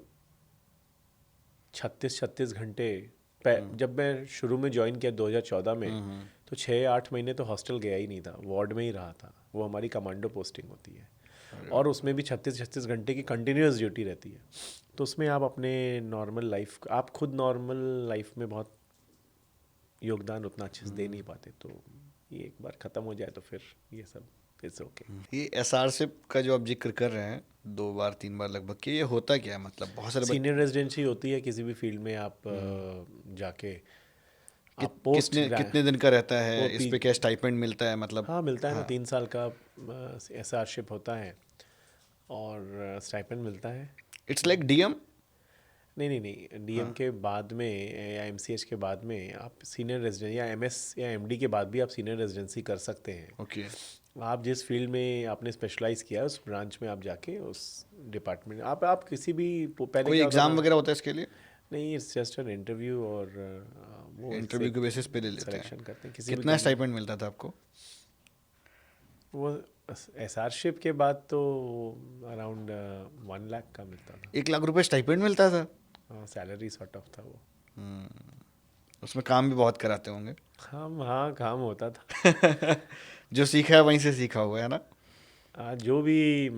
36 घंटे जब मैं शुरू में ज्वाइन किया 2014 में, तो 6-8 महीने तो हॉस्टल गया ही नहीं था, वार्ड में ही रहा था। वो हमारी कमांडो पोस्टिंग होती है और उसमें भी 36 घंटे की कंटिन्यूस ड्यूटी रहती है। तो उसमें आप अपने नॉर्मल लाइफ, आप खुद नॉर्मल लाइफ में बहुत योगदान उतना अच्छे से दे नहीं पाते। तो ये एक बार ख़त्म हो जाए तो फिर ये सब इट्स ओके। ये SRशिप का जो आप जिक्र कर रहे हैं 2 बार 3 बार लगभग, कि ये होता क्या है? मतलब बहुत सारे सीनियर रेजिडेंसी होती है किसी भी फील्ड में, आप जाके आप पोस्ट कितने दिन का रहता है? इस पे क्या स्टाइपेंड मिलता है? मतलब हाँ, मिलता है ना, 3 साल का SRशिप होता है और स्टाइपेंड मिलता है। It's like DM? नहीं, DM के बाद में या MCH के बाद में आप सीनियर रेजिडेंट या MS या MD के बाद भी आप सीनियर रेजिडेंसी कर सकते हैं। ओके। आप जिस फील्ड में आपने स्पेशलाइज किया है उस ब्रांच में आप जाके उस डिपार्टमेंट आप किसी भी पहले कोई क्या होता एग्जाम था? वगैरह होता है इसके लिए? नहीं, इट्स जस्ट एन इंटरव्यू और वो इंटरव्यू के बेसिस पे ले लेते सिलेक्शन हैं। करते हैं किसी भी कितना स्टाइपेंड मिलता था आपको? वो SRशिप के बाद तो अराउंड 1 लाख का मिलता था। 1 लाख रुपए स्टाइपेंड मिलता था? हाँ, सैलरी सॉर्ट ऑफ था वो। उसमें काम भी बहुत कराते होंगे। हाँ, काम होता था। जो सीखा है वहीं से सीखा हुआ है ना? जो भी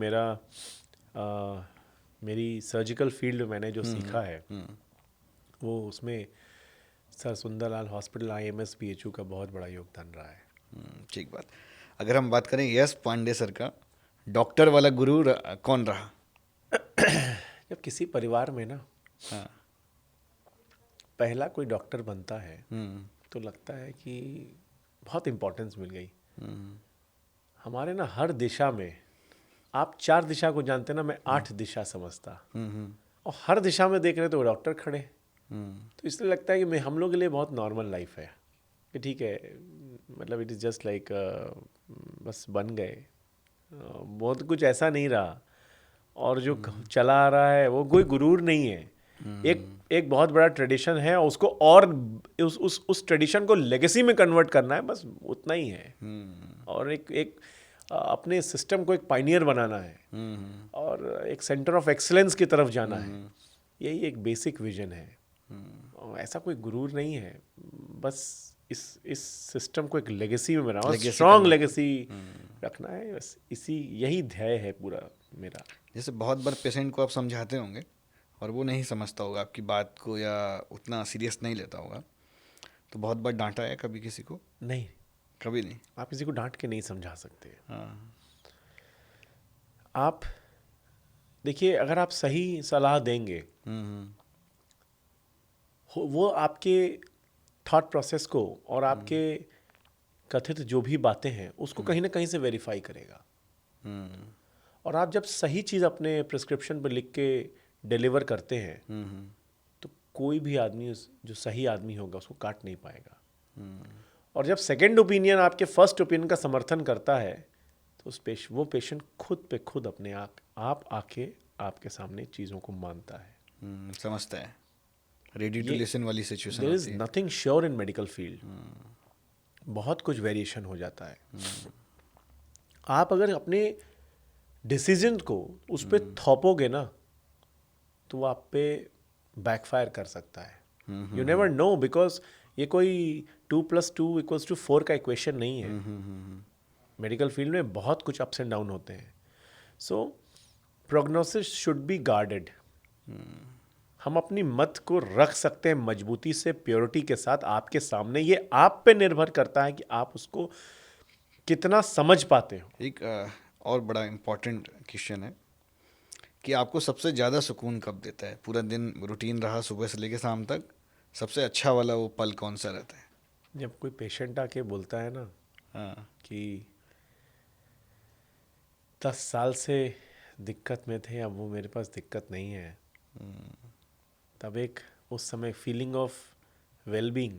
मेरी सर्जिकल फील्ड में मैंने जो सीखा है वो उसमें sir Sundarlal hospital IMS PHU का बहुत बड़ा योगदान रहा है। ठीक बात। अगर हम बात करें यश पांडे सर का, डॉक्टर वाला गुरु कौन रहा? जब किसी परिवार में ना हाँ। पहला कोई डॉक्टर बनता है तो लगता है कि बहुत इम्पोर्टेंस मिल गई। हमारे ना हर दिशा में, आप 4 दिशा को जानते ना, मैं 8 दिशा समझता। और हर दिशा में देख रहे तो डॉक्टर खड़े। तो इसलिए लगता है कि हम लोग के लिए बहुत नॉर्मल लाइफ है कि ठीक है, मतलब इट इज़ जस्ट लाइक बस बन गए, बहुत कुछ ऐसा नहीं रहा। और जो चला आ रहा है वो कोई गुरूर नहीं है, एक बहुत बड़ा ट्रेडिशन है और उसको और उस ट्रेडिशन को लेगेसी में कन्वर्ट करना है, बस उतना ही है। और एक अपने सिस्टम को एक पायनियर बनाना है और एक सेंटर ऑफ एक्सीलेंस की तरफ जाना है। यही एक बेसिक विजन है। और ऐसा कोई गुरूर नहीं है, बस इस सिस्टम को एक लेगेसी में बनाना, स्ट्रॉन्ग लेगेसी रखना है, बस यही ध्येय है पूरा मेरा। जैसे बहुत बार पेशेंट को आप समझाते होंगे और वो नहीं समझता होगा आपकी बात को या उतना सीरियस नहीं लेता होगा, तो बहुत बार डांटा है कभी किसी को? नहीं, कभी नहीं। आप किसी को डांट के नहीं समझा सकते। हाँ। आप देखिए, अगर आप सही सलाह देंगे वो आपके थॉट प्रोसेस को और आपके कथित जो भी बातें हैं उसको कहीं ना कहीं से वेरीफाई करेगा। और आप जब सही चीज़ अपने प्रिस्क्रिप्शन पर लिख के डिलीवर करते हैं तो कोई भी आदमी जो सही आदमी होगा उसको काट नहीं पाएगा। और जब सेकंड ओपिनियन आपके फर्स्ट ओपिनियन का समर्थन करता है तो वो पेशेंट खुद पे खुद अपने आप आके आपके सामने चीज़ों को मानता है, समझता है। रेडी टू लिसन वाली सिचुएशन देयर होती इज है। Nothing sure in medical field. बहुत कुछ वेरिएशन हो जाता है। आप अगर अपने डिसीजन को उस पर थोपोगे ना तो वो आप पे बैकफायर कर सकता है। यू नेवर नो, बिकॉज ये कोई 2+2=4 का इक्वेशन नहीं है। मेडिकल फील्ड में बहुत कुछ अप्स एंड डाउन होते हैं। सो प्रोग्नोसिस शुड बी गार्डेड। हम अपनी मत को रख सकते हैं मजबूती से, प्योरिटी के साथ आपके सामने। ये आप पे निर्भर करता है कि आप उसको कितना समझ पाते हो। एक और बड़ा इम्पोर्टेंट क्वेश्चन है कि आपको सबसे ज़्यादा सुकून कब देता है? पूरा दिन रूटीन रहा सुबह से लेकर शाम तक, सबसे अच्छा वाला वो पल कौन सा रहता है? जब कोई पेशेंट आके बोलता है ना हाँ। कि 10 साल से दिक्कत में थे, अब वो मेरे पास दिक्कत नहीं है, तब एक उस समय फीलिंग ऑफ वेलबींग।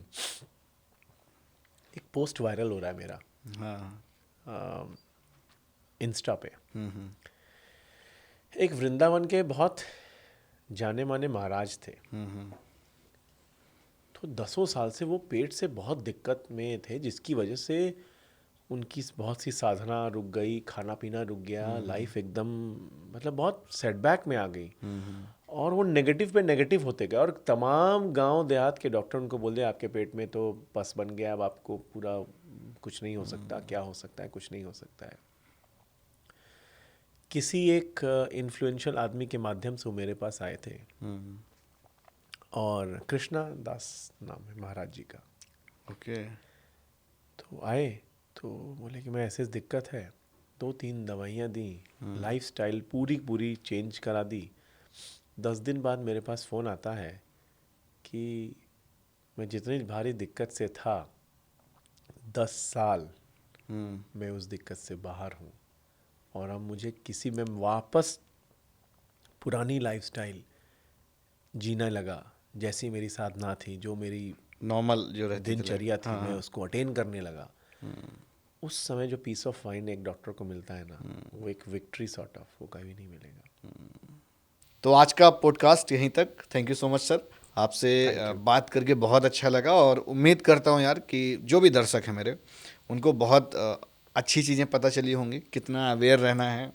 एक पोस्ट वायरल हो रहा है मेरा हाँ। इंस्टा पे। हम्म। एक वृंदावन के बहुत जाने माने महाराज थे। हम्म। तो 10 साल से वो पेट से बहुत दिक्कत में थे, जिसकी वजह से उनकी बहुत सी साधना रुक गई, खाना पीना रुक गया, लाइफ एकदम मतलब बहुत सेटबैक में आ गई। और वो नेगेटिव पे नेगेटिव होते गए, और तमाम गांव देहात के डॉक्टर उनको बोल दिया आपके पेट में तो पस बन गया, अब आपको पूरा कुछ नहीं हो सकता। क्या हो सकता है? कुछ नहीं हो सकता है। किसी एक इन्फ्लुएंशियल आदमी के माध्यम से वो मेरे पास आए थे, और कृष्णा दास नाम है महाराज जी का। ओके। तो आए तो बोले कि मैं ऐसे दिक्कत है, 2-3 दवाइयाँ दी, लाइफस्टाइल पूरी चेंज करा दी। 10 दिन बाद मेरे पास फ़ोन आता है कि मैं जितनी भारी दिक्कत से था, 10 साल मैं उस दिक्कत से बाहर हूँ, और अब मुझे किसी में वापस पुरानी लाइफस्टाइल जीना लगा, जैसी मेरी साधना थी, जो मेरी नॉर्मल जो रहती थी दिनचर्या थी, हाँ। मैं उसको अटेन करने लगा। उस समय जो पीस ऑफ माइंड एक डॉक्टर को मिलता है ना, वो एक विक्ट्री सॉर्ट ऑफ, वो कभी नहीं मिलेगा। तो आज का पॉडकास्ट यहीं तक। Thank you so much sir, आपसे बात करके बहुत अच्छा लगा, और उम्मीद करता हूँ यार कि जो भी दर्शक हैं मेरे, उनको बहुत अच्छी चीज़ें पता चली होंगी, कितना अवेयर रहना है।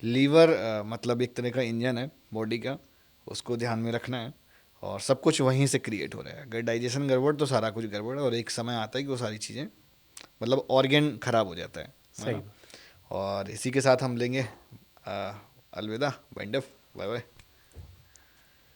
लीवर मतलब एक तरह का इंजन है बॉडी का, उसको ध्यान में रखना है, और सब कुछ वहीं से क्रिएट हो रहा है। अगर डाइजेशन गड़बड़ तो सारा कुछ गड़बड़ है, और एक समय आता है कि वो सारी चीज़ें मतलब ऑर्गेन खराब हो जाता है सही। ना? और इसी के साथ हम लेंगे अलविदा, वाइंड अप, बाय बाय।